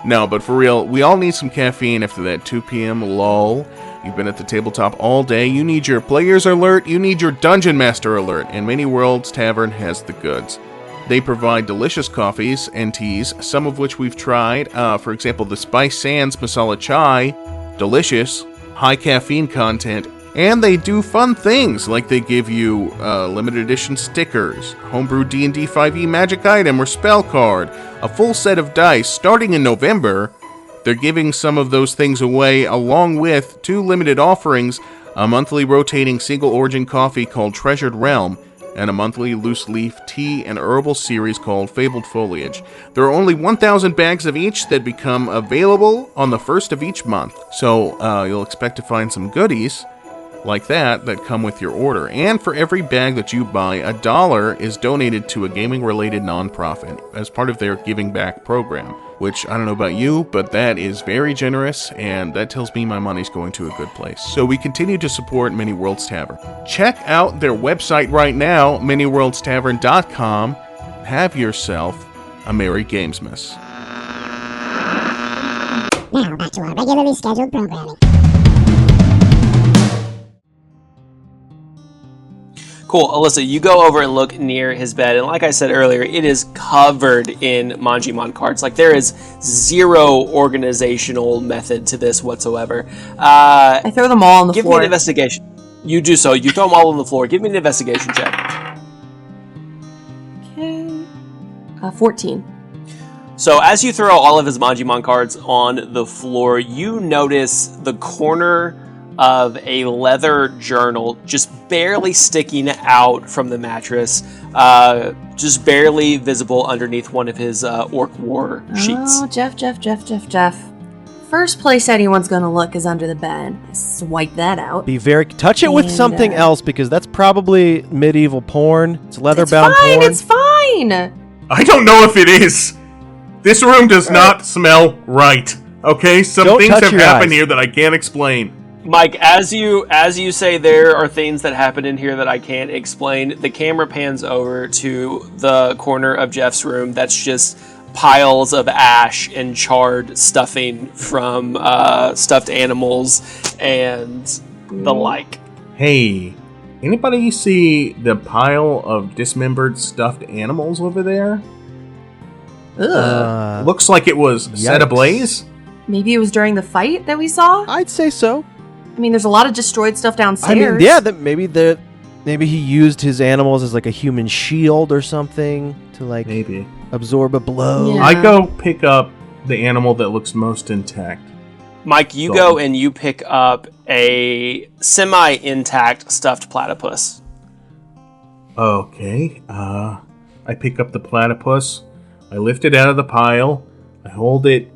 No, but for real, we all need some caffeine after that 2 p.m. lull. You've been at the tabletop all day, you need your player's alert, you need your dungeon master alert, and Many Worlds Tavern has the goods. They provide delicious coffees and teas, some of which we've tried. For example, the Spice Sands Masala Chai, delicious, high caffeine content, and they do fun things like they give you limited edition stickers, homebrew D&D 5e magic item or spell card, a full set of dice. Starting in November, they're giving some of those things away along with 2 limited offerings, a monthly rotating single origin coffee called Treasured Realm, and a monthly loose leaf tea and herbal series called Fabled Foliage. There are only 1,000 bags of each that become available on the first of each month, so you'll expect to find some goodies like that come with your order. And for every bag that you buy, $1 is donated to a gaming-related nonprofit as part of their Giving Back program, which, I don't know about you, but that is very generous, and that tells me my money's going to a good place. So we continue to support Many Worlds Tavern. Check out their website right now, ManyWorldsTavern.com. Have yourself a Merry Gamesmas. Now, back to our regularly scheduled programming. Cool. Alissa, you go over and look near his bed, and like I said earlier, it is covered in Manjimon cards. Like, there is zero organizational method to this whatsoever. I throw them all on the Give floor. me an investigation. You do so. You throw them all on the floor. Give me an investigation check. Okay. 14. So as you throw all of his Manjimon cards on the floor, you notice the corner of a leather journal just barely sticking out from the mattress, just barely visible underneath one of his Orc War sheets. Oh, Jeff. First place anyone's gonna look is under the bed. Swipe that out. Touch it with And, something else, because that's probably medieval porn. It's leather-bound porn. It's fine. I don't know if it is. This room does not smell right. Okay, some Don't things touch have your happened eyes. here that I can't explain. Mike, as you say there are things that happen in here that I can't explain, the camera pans over to the corner of Jeff's room that's just piles of ash and charred stuffing from stuffed animals and the like. Hey, anybody see the pile of dismembered stuffed animals over there? Looks like it was set yikes. ablaze. Maybe it was during the fight that we saw? I'd say so. I mean, there's a lot of destroyed stuff downstairs. I mean, yeah, maybe he used his animals as like a human shield or something to like Maybe. absorb a blow. Yeah. I go pick up the animal that looks most intact. Mike, you go and you pick up a semi-intact stuffed platypus. Okay. I pick up the platypus. I lift it out of the pile. I hold it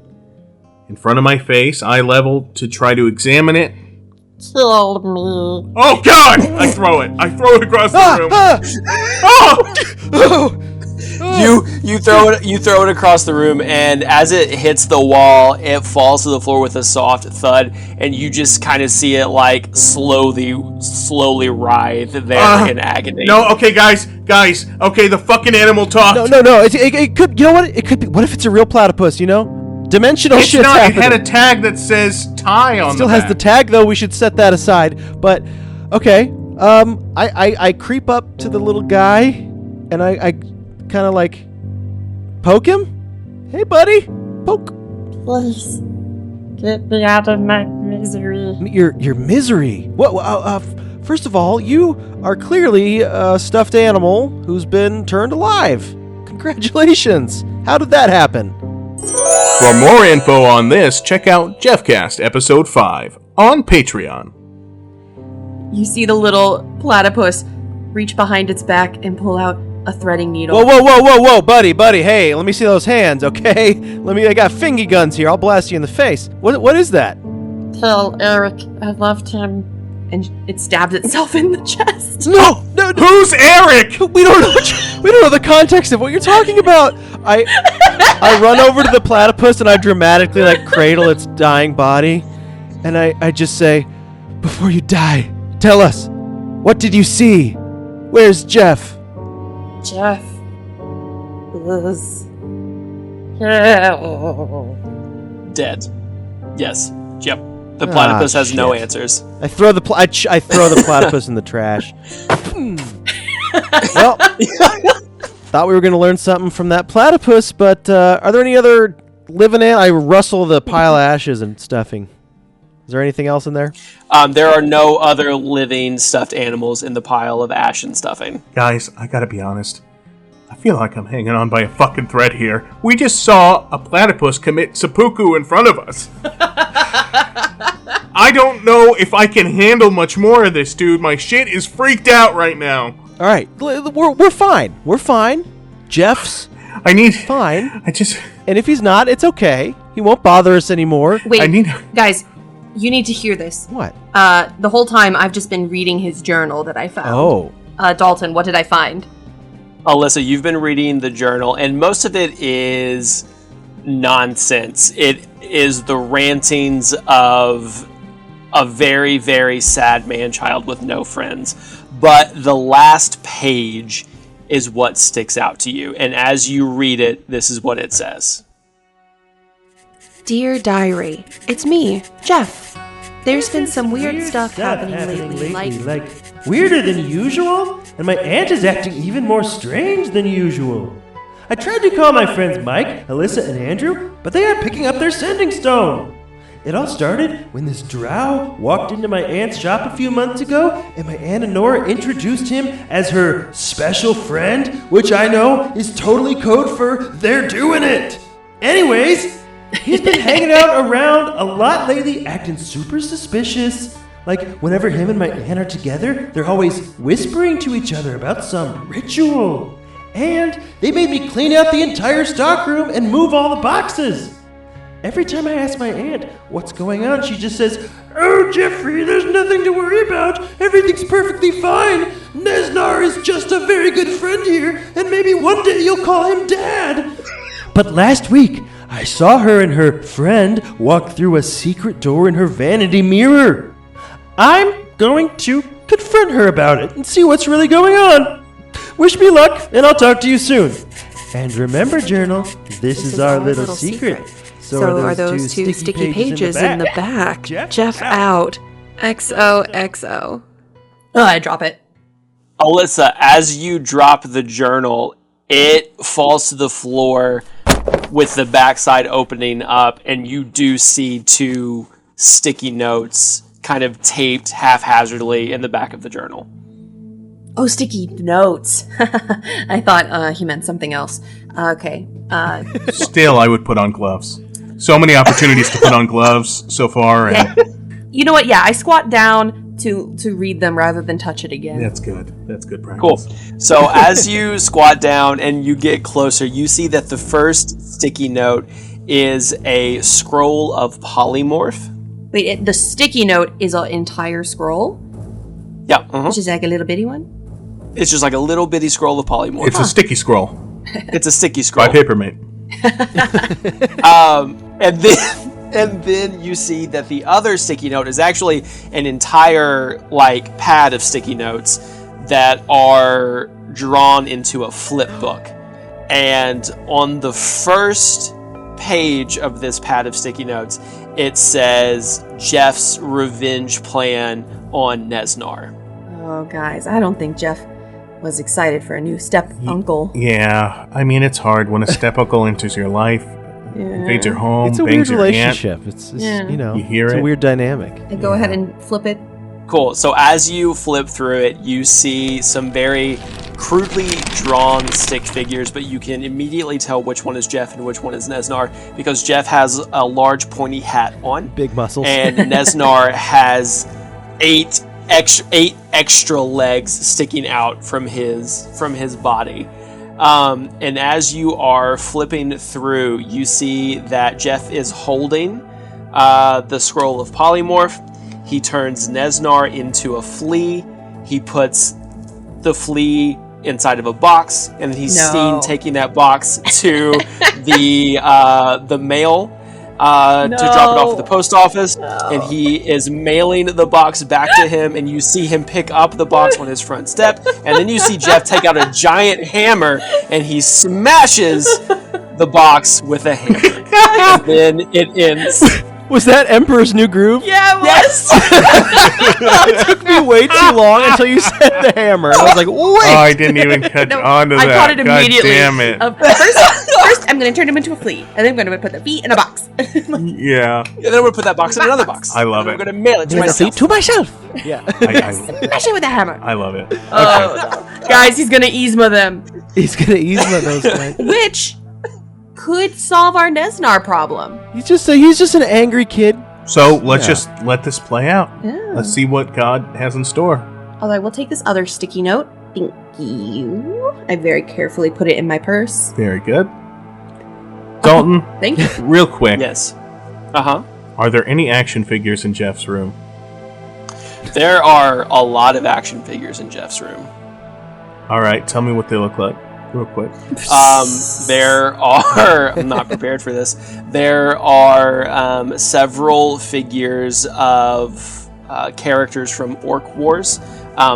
in front of my face, eye level, to try to examine it. Kill me. Oh God! I throw it. I throw it across the room. Oh! You throw it across the room, and as it hits the wall, it falls to the floor with a soft thud, and you just kind of see it like slowly writhe there in agony. No, okay, guys. Okay, the fucking animal talked. No. It could. You know what? It could be. What if it's a real platypus? You know, dimensional It's shit's not. happening. It had a tag that says "tie" on Still the has back. the tag though. We should set that aside. But okay. I creep up to the little guy, and I kind of like poke him. Hey, buddy, poke. Please. Get me out of my misery. Your misery. What? First of all, you are clearly a stuffed animal who's been turned alive. Congratulations. How did that happen? For more info on this, check out Jeffcast Episode 5 on Patreon. You see the little platypus reach behind its back and pull out a threading needle. Whoa, buddy. Hey, let me see those hands, okay? I got fingy guns here. I'll blast you in the face. What is that? Kill Eric. I loved him. And it stabs itself in the chest. No. Who's Eric? We don't know the context of what you're talking about. I run over to the platypus and I dramatically like cradle its dying body, and I just say, before you die, tell us, what did you see? Where's Jeff? Jeff is Dead. Yes. Yep. The platypus has no shit. answers. I throw the platypus in the trash. Well, thought we were going to learn something from that platypus, but are there any other living in? I rustle the pile of ashes and stuffing. Is there anything else in there? There are no other living stuffed animals in the pile of ash and stuffing. Guys, I gotta be honest. I feel like I'm hanging on by a fucking thread here. We just saw a platypus commit seppuku in front of us. I don't know if I can handle much more of this, dude. My shit is freaked out right now. All right, we're fine. We're fine. Jeff's I need... fine. I just... And if he's not, it's okay. He won't bother us anymore. Wait, I need... guys, you need to hear this. What? The whole time I've just been reading his journal that I found. Oh. Dalton, what did I find? Alissa, you've been reading the journal, and most of it is nonsense. It is the rantings of a very, very sad man-child with no friends. But the last page is what sticks out to you. And as you read it, this is what it says. Dear Diary, it's me, Jeff. There's been some weird stuff happening lately, like weirder than usual, and my aunt is acting even more strange than usual. I tried to call my friends Mike, Alissa, and Andrew, but they aren't picking up their sending stone. It all started when this drow walked into my aunt's shop a few months ago, and my Aunt Honora introduced him as her special friend, which I know is totally code for they're doing it. Anyways, he's been hanging out around a lot lately, acting super suspicious. Like, whenever him and my aunt are together, they're always whispering to each other about some ritual. And they made me clean out the entire stockroom and move all the boxes. Every time I ask my aunt what's going on, she just says, "Oh, Jeffrey, there's nothing to worry about. Everything's perfectly fine. Nesnar is just a very good friend here, and maybe one day you'll call him Dad." But last week, I saw her and her friend walk through a secret door in her vanity mirror. I'm going to confront her about it and see what's really going on. Wish me luck, and I'll talk to you soon. And remember, Journal, this is our little secret. So are those two sticky pages in the back. Jeff out. XOXO. Oh, I drop it. Alissa, as you drop the journal, it falls to the floor with the backside opening up, and you do see 2 sticky notes kind of taped haphazardly in the back of the journal. Oh, sticky notes. I thought he meant something else. Okay. Still, I would put on gloves. So many opportunities to put on gloves so far. And You know what? Yeah, I squat down to read them rather than touch it again. that's good. That's good practice. Cool. So as you squat down and you get closer, you see that the first sticky note is a scroll of polymorph. Wait, the sticky note is an entire scroll? Yeah. Which is like a little bitty one? It's just like a little bitty scroll of polymorph. It's a sticky scroll. It's a sticky scroll. By Papermate. And then you see that the other sticky note is actually an entire like pad of sticky notes that are drawn into a flip book. And on the first page of this pad of sticky notes, it says Jeff's revenge plan on Nesnar. Oh, guys, I don't think Jeff was excited for a new step-uncle. Yeah, I mean, it's hard when a step-uncle enters your life, invades your home, It's a bangs weird your relationship. aunt. It's Yeah. you know, You hear it's it. a weird dynamic. And go ahead and flip it. Cool. So as you flip through it, you see some very crudely drawn stick figures, but you can immediately tell which one is Jeff and which one is Nesnar because Jeff has a large pointy hat on. Big muscles. And Nesnar has eight extra legs sticking out from his body. And as you are flipping through, you see that Jeff is holding the scroll of polymorph. He turns Nesnar into a flea. He puts the flea inside of a box, and he's seen taking that box to the mail to drop it off at the post office. And he is mailing the box back to him, and you see him pick up the box on his front step, and then you see Jeff take out a giant hammer, and he smashes the box with a hammer. And then it ends. Was that Emperor's New Groove? Yeah, it was. It took me way too long until you said the hammer. I was like, wait. Oh, I didn't even catch on to that. I caught it immediately. God damn it. First, I'm going to turn him into a flea, and then I'm going to put the feet in a box. Yeah. And then I'm going to put that box in another box. I love and it. I'm going to mail it to myself. To myself. Yeah. Smash it with a hammer. I love it. Guys, he's going to Yzma them. He's gonna ease my those legs. Which could solve our Nesnar problem. He's just an angry kid. So let's just let this play out. Yeah. Let's see what God has in store. Although I will take this other sticky note. Thank you. I very carefully put it in my purse. Very good. Dalton, Thank you. real quick. Yes. Are there any action figures in Jeff's room? There are a lot of action figures in Jeff's room. All right, tell me what they look like, real quick. There are... I'm not prepared for this. There are several figures of characters from Orc Wars.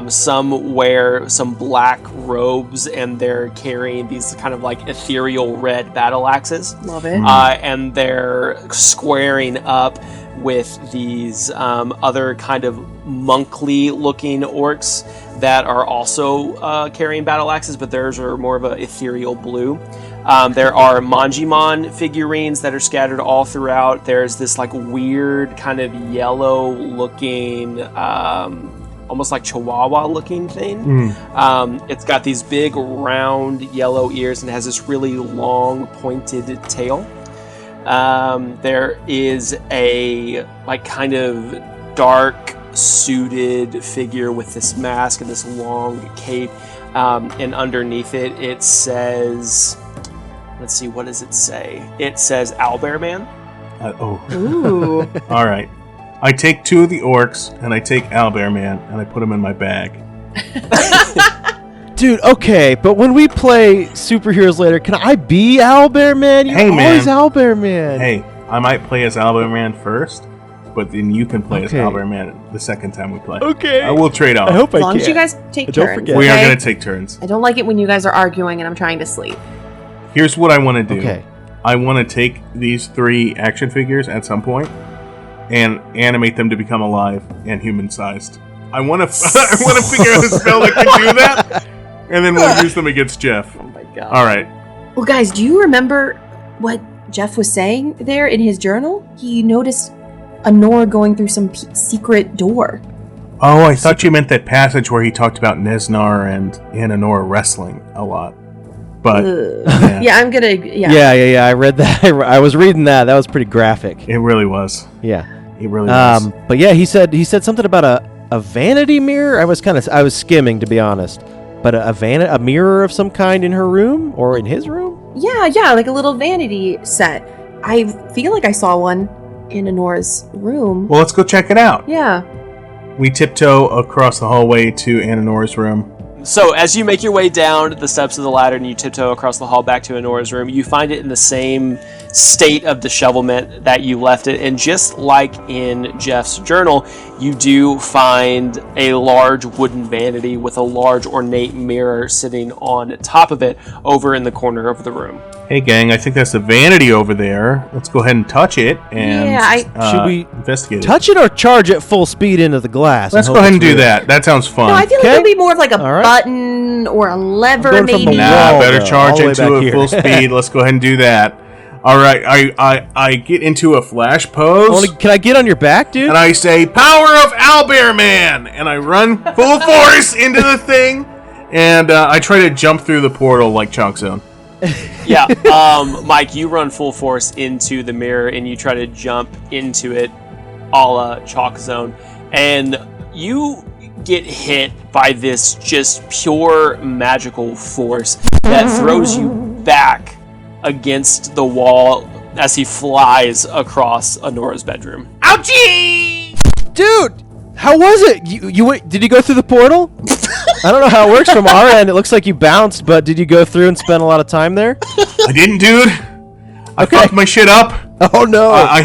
Some wear some black robes, and they're carrying these kind of like ethereal red battle axes. Love it. And they're squaring up with these other kind of monkly looking orcs that are also carrying battle axes, but theirs are more of an ethereal blue. There are Manjimon figurines that are scattered all throughout. There's this like weird kind of yellow looking, almost like Chihuahua looking thing. It's got these big round yellow ears and has this really long pointed tail. There is a like kind of dark suited figure with this mask and this long cape, and underneath it says, let's see, what does it say? It says Owlbear Man. Ooh. All right. I take 2 of the orcs and I take Owlbear Man and I put them in my bag. Dude, okay, but when we play Superheroes later, can I be Owlbear Man? You're always Owlbear Man. Hey, I might play as Owlbear Man first, but then you can play as Owlbear Man the second time we play. Okay. I will trade off. I hope I can. As long as you guys take Don't turns. forget. We are okay? going to take turns. I don't like it when you guys are arguing and I'm trying to sleep. Here's what I want to do. Okay. I want to take these 3 action figures at some point and animate them to become alive and human-sized. I want to figure out a spell that can do that, and then we'll use them against Jeff. Oh my god. All right. Well, guys, do you remember what Jeff was saying there in his journal? He noticed Honora going through some secret door. Oh, I thought you meant that passage where he talked about Nesnar and Honora wrestling a lot. But Yeah, I'm gonna. Yeah. I read that. I was reading that. That was pretty graphic. It really was. Yeah. It really was. But yeah, he said something about a vanity mirror. I was skimming, to be honest. But a mirror of some kind in her room or in his room? Yeah, like a little vanity set. I feel like I saw one in Honora's room. Well, let's go check it out. Yeah. We tiptoe across the hallway to Honora's room. So as you make your way down the steps of the ladder and you tiptoe across the hall back to Honora's room, you find it in the same state of dishevelment that you left it. And just like in Jeff's journal, you do find a large wooden vanity with a large ornate mirror sitting on top of it over in the corner of the room. Hey gang, I think that's the vanity over there. Let's go ahead and touch it and should we investigate touch it or charge it full speed into the glass? Let's go ahead and do that. That sounds fun. No, I feel like it'd be more of like a right. button or a lever, going from maybe. the Nah, wall, better though, charge all the way it to back a here. full speed. Let's go ahead and do that. All right, I get into a flash pose. Can I get on your back, dude? And I say, "Power of Owlbear Man!" And I run full force into the thing, and I try to jump through the portal like Chalk Zone. Yeah, Mike, you run full force into the mirror and you try to jump into it a la Chalk Zone. And you get hit by this just pure magical force that throws you back against the wall as he flies across Honora's bedroom. Ouchie! Dude, how was it? Did you go through the portal? I don't know how it works from our end. It looks like you bounced, but did you go through and spend a lot of time there? I didn't, dude. I fucked my shit up. Oh no! I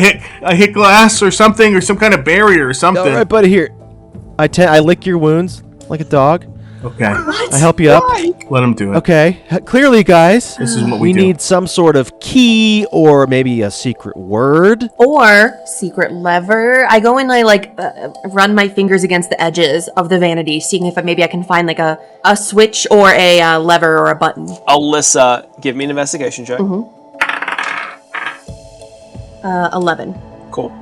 hit glass or something, or some kind of barrier or something. All right, buddy. Here, I lick your wounds like a dog. Okay. I help you up. Let him do it. Okay. Clearly, guys, This is what we do. need some sort of key or maybe a secret word. Or secret lever. I go and I run my fingers against the edges of the vanity, seeing if maybe I can find like a switch or a lever or a button. Alissa, give me an investigation check. 11. Cool.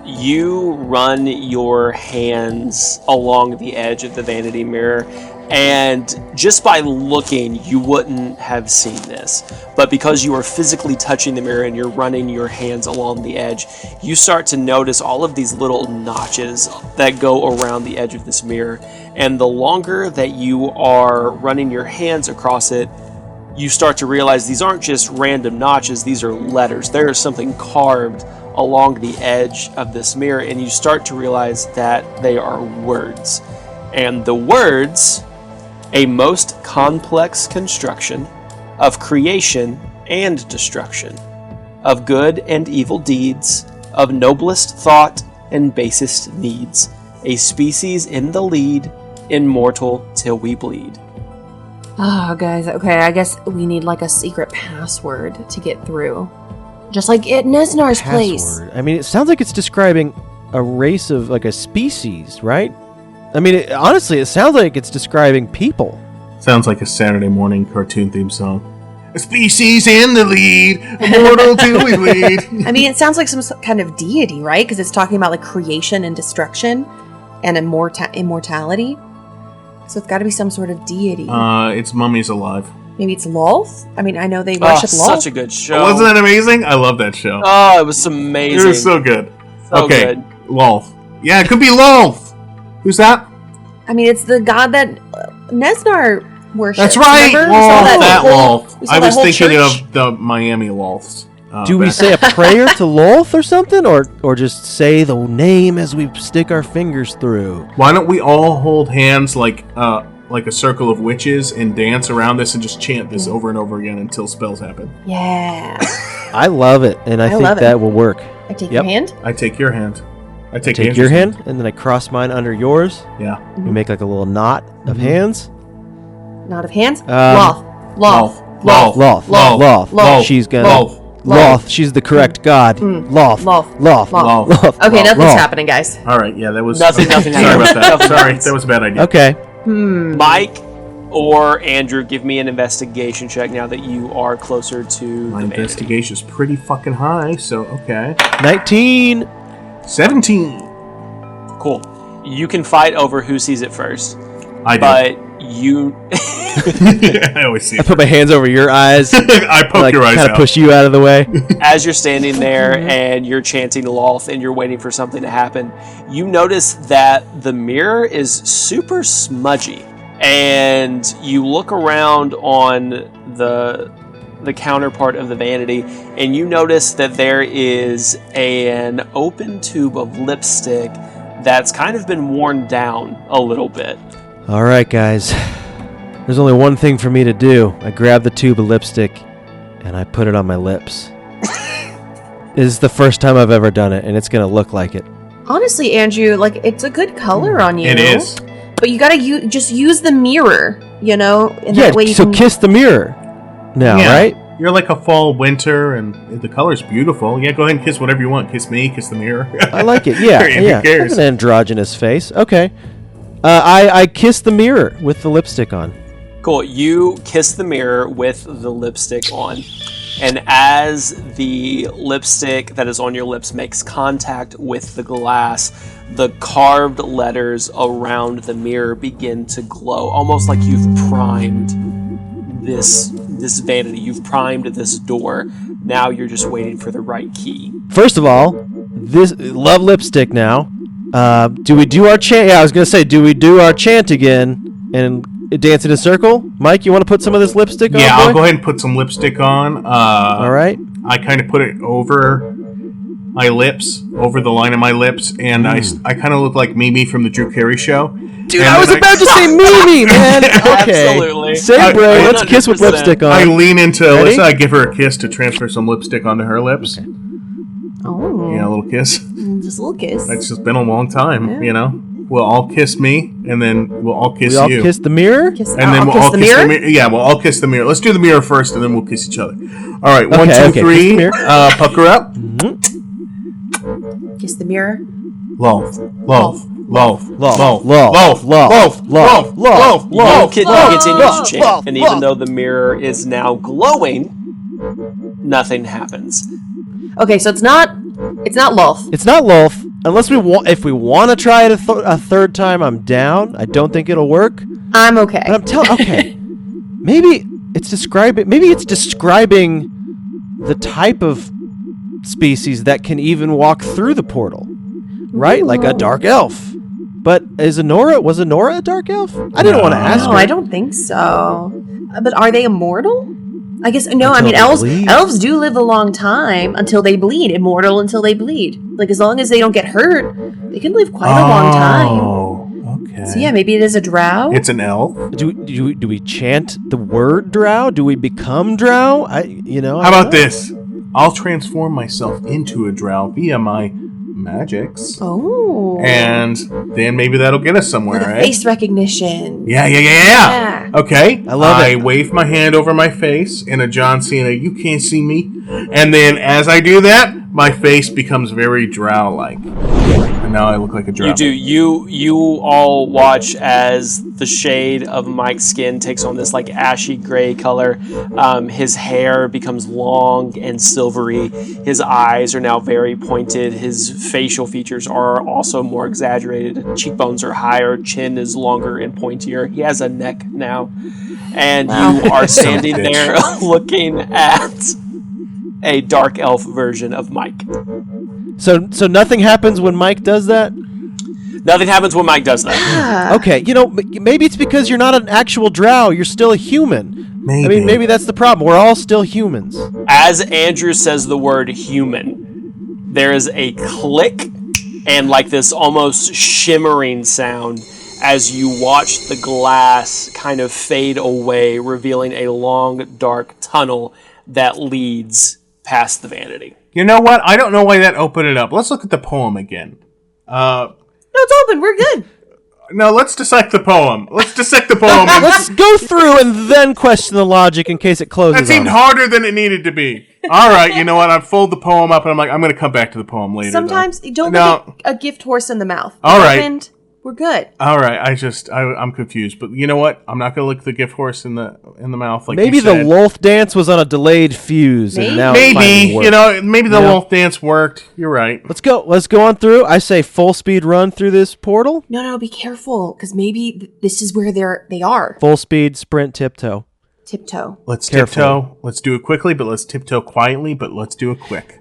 You run your hands along the edge of the vanity mirror, and just by looking, you wouldn't have seen this. But because you are physically touching the mirror and you're running your hands along the edge, you start to notice all of these little notches that go around the edge of this mirror. And the longer that you are running your hands across it, you start to realize these aren't just random notches, these are letters. There is something carved along the edge of this mirror, and you start to realize that they are words. And the words, a most complex construction of creation and destruction, of good and evil deeds, of noblest thought and basest needs, a species in the lead, immortal till we bleed. Oh, guys. Okay, I guess we need like a secret password to get through. Just like at Nesnar's place. Password. I mean, it sounds like it's describing a race of, like, a species, right? I mean, honestly, it sounds like it's describing people. Sounds like a Saturday morning cartoon theme song. A species in the lead, immortal till we bleed. I mean, it sounds like some kind of deity, right? Because it's talking about like creation and destruction and immortality. So it's got to be some sort of deity. It's Mummies Alive. Maybe it's Lolth? I mean, I know they worship Lolth. Such a good show. Wasn't that amazing? I love that show. Oh, it was amazing. It was so good. So okay, good. Lolth. Yeah, it could be Lolth. Who's that? I mean, it's the god that Nesnar worships. That's right. Remember? That Lolth. We saw I that was whole thinking church. of the Miami Lolths. Do we say a prayer to Lolth or something? Or just say the name as we stick our fingers through? Why don't we all hold hands like a circle of witches and dance around this and just chant this over and over again until spells happen? Yeah. I love it, and I think love it. that will work. I take Yep. your hand. I take your hand. I take Take your hand, and then I cross mine under yours. Yeah. We make like a little knot of hands. Knot of hands. Um, Loth. Loth. She's gonna. Loth. She's the correct god. Loth. Loth. Okay, nothing's happening, guys. All right. Yeah, that was Nothing Sorry happened. about that. Nothing Sorry, happened. that was a bad idea. Okay. Mike or Andrew, give me an investigation check now that you are closer to My the vanity. investigation's pretty fucking high, so okay. 19. 17. Cool. You can fight over who sees it first, I do. but you I always see I it. put my hands over your eyes. I poke Like your eyes kind out. of push you out of the way. as you're standing there and you're chanting Loth and you're waiting for something to happen, you notice that the mirror is super smudgy. And you look around on the counterpart of the vanity, and you notice that there is an open tube of lipstick that's kind of been worn down a little bit. All right, guys. There's only one thing for me to do. I grab the tube of lipstick and I put it on my lips. This is the first time I've ever done it, and it's gonna look like it. Honestly, Andrew, like it's a good color on you. It is. But you gotta just use the mirror, and Yeah, that way you so can. kiss the mirror now, Yeah. right? You're like a fall, winter, and the color's beautiful. Yeah, go ahead and kiss whatever you want. Kiss me, kiss the mirror. I like it. Yeah, Who yeah. I cares? have an androgynous face. Okay. I kiss the mirror with the lipstick on. Cool. You kiss the mirror with the lipstick on. And as the lipstick that is on your lips makes contact with the glass, the carved letters around the mirror begin to glow, almost like you've primed this vanity. You've primed this door. Now you're just waiting for the right key. First of all, this love lipstick now. Do we do our chant? Yeah, I was gonna say, do we do our chant again and dance in a circle? Mike, you want to put some of this lipstick on? Yeah, boy? I'll go ahead and put some lipstick on. All right. I kind of put it over my lips, over the line of my lips, and I kind of look like Mimi from the Drew Carey Show. Dude, And I was then about to say Mimi, man. Okay. Absolutely. Say, bro, let's kiss with 100%. lipstick on. I lean into Ready? Alissa, I give her a kiss to transfer some lipstick onto her lips. Oh, Yeah, a little kiss. just a little kiss. It's just been a long time, We'll all kiss me, and then we'll all kiss We all you. kiss the mirror? Kiss, and then I'll we'll kiss all the kiss mirror. the mirror. Yeah, we'll all kiss the mirror. Let's do the mirror first, and then we'll kiss each other. All right, one, Okay, two, okay, kiss three. the mirror. Pucker up. Kiss the mirror. Love. Love, love, love, love. You continue to chant, and even though the mirror is now glowing, nothing happens. Okay, so it's not Lolth. It's not Lolth. Unless if we want to try it a third time, I'm down. I don't think it'll work. I'm okay. But I'm telling. Okay, maybe it's describing the type of species that can even walk through the portal, right? Like a dark elf. But was Anora a dark elf? I didn't want to ask No, her. I don't think so. But are they immortal? I guess no. I Until mean, they elves. bleed. Elves do live a long time until they bleed. Immortal until they bleed. Like as long as they don't get hurt, they can live quite a long time. Oh, okay. So yeah, maybe it is a drow. It's an elf. Do we chant the word drow? Do we become drow? How about this? I'll transform myself into a drow via my magics. Oh. And then maybe that'll get us somewhere, With a right? face recognition. Yeah. Okay. I love it. I wave my hand over my face in a John Cena, you can't see me. And then as I do that, my face becomes very drow-like. And now I look like a drow. You do. You all watch as the shade of Mike's skin takes on this like ashy gray color. His hair becomes long and silvery. His eyes are now very pointed. His facial features are also more exaggerated. Cheekbones are higher. Chin is longer and pointier. He has a neck now. And you are standing there looking at a dark elf version of Mike. So nothing happens when Mike does that? Nothing happens when Mike does that. Okay, maybe it's because you're not an actual drow. You're still a human. Maybe. I mean, maybe that's the problem. We're all still humans. As Andrew says the word human, there is a click and like this almost shimmering sound as you watch the glass kind of fade away, revealing a long, dark tunnel that leads past the vanity. You know what? I don't know why that opened it up. Let's look at the poem again. No, it's open. We're good. No, let's dissect the poem. Let's and Let's go through and then question the logic in case it closes. that seemed on us. harder than it needed to be. All right, you know what? I fold the poem up and I'm like, I'm going to come back to the poem later. Sometimes though. you don't No. look at a gift horse in the mouth. All right. Opened, we're good. All right, I'm confused, but you know what? I'm not gonna look the gift horse in the mouth like Maybe you the said. Lolth dance was on a delayed fuse, and now it's finally worked. Maybe the wolf dance worked. You're right. Let's go on through. I say full speed run through this portal. No, be careful, because maybe this is where they are. Full speed sprint tiptoe. Tiptoe. Let's Carefully. tiptoe. Let's do it quickly, but let's tiptoe quietly. But let's do it quick.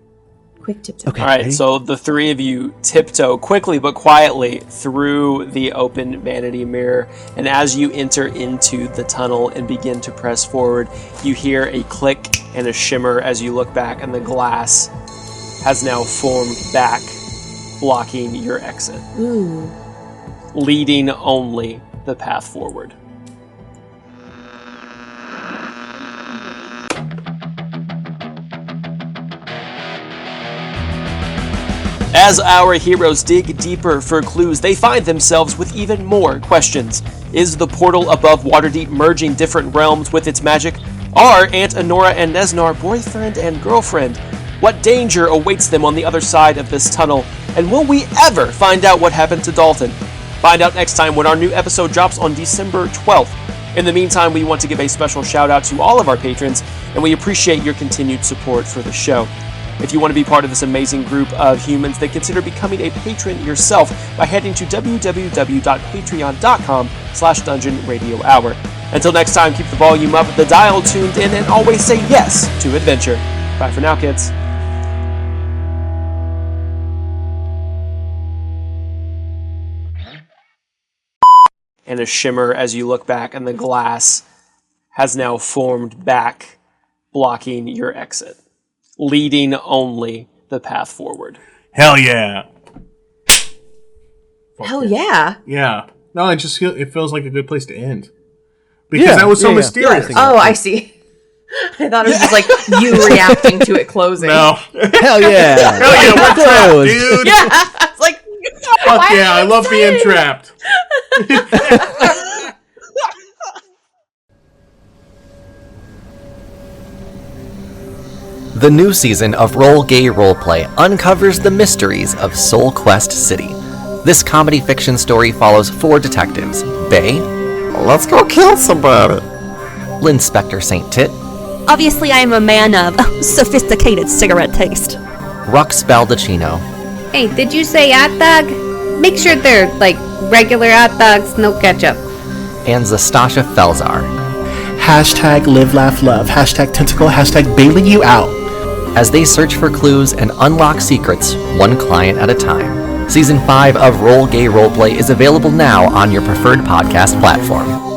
Quick tiptoe. Okay. All right, ready? so the three of you tiptoe quickly but quietly through the open vanity mirror, and as you enter into the tunnel and begin to press forward, you hear a click and a shimmer as you look back, and the glass has now formed back, blocking your exit, leading only the path forward. As our heroes dig deeper for clues, they find themselves with even more questions. Is the portal above Waterdeep merging different realms with its magic? Are Aunt Honora and Nesnar boyfriend and girlfriend? What danger awaits them on the other side of this tunnel? And will we ever find out what happened to Dalton? Find out next time when our new episode drops on December 12th. In the meantime, we want to give a special shout out to all of our patrons, and we appreciate your continued support for the show. If you want to be part of this amazing group of humans, then consider becoming a patron yourself by heading to www.patreon.com/Dungeon Radio Hour. Until next time, keep the volume up, the dial tuned in, and always say yes to adventure. Bye for now, kids. And a shimmer as you look back, and the glass has now formed back, blocking your exit, leading only the path forward. Hell yeah! Hell yeah. Yeah. No, it feels like a good place to end because that was so mysterious. Yeah. Oh, I see. I thought it was just like you reacting to it closing. No. Hell yeah! Hell yeah, we're trapped, dude. Yeah, it's like Fuck yeah, I love being trapped. The new season of Roll Gay Roleplay uncovers the mysteries of Soul Quest City. This comedy fiction story follows 4 detectives: Bay, let's go kill somebody; Linspector St. Tit, Obviously, I am a man of sophisticated cigarette taste. Rux Baldacchino, Hey, did you say hot dog? Make sure they're, like, regular hot dogs, no ketchup. and Zastasha Felzar. Hashtag live, laugh, love. Hashtag tentacle. Hashtag bailing you out. As they search for clues and unlock secrets, one client at a time. Season 5 of Roll Gay Roleplay is available now on your preferred podcast platform.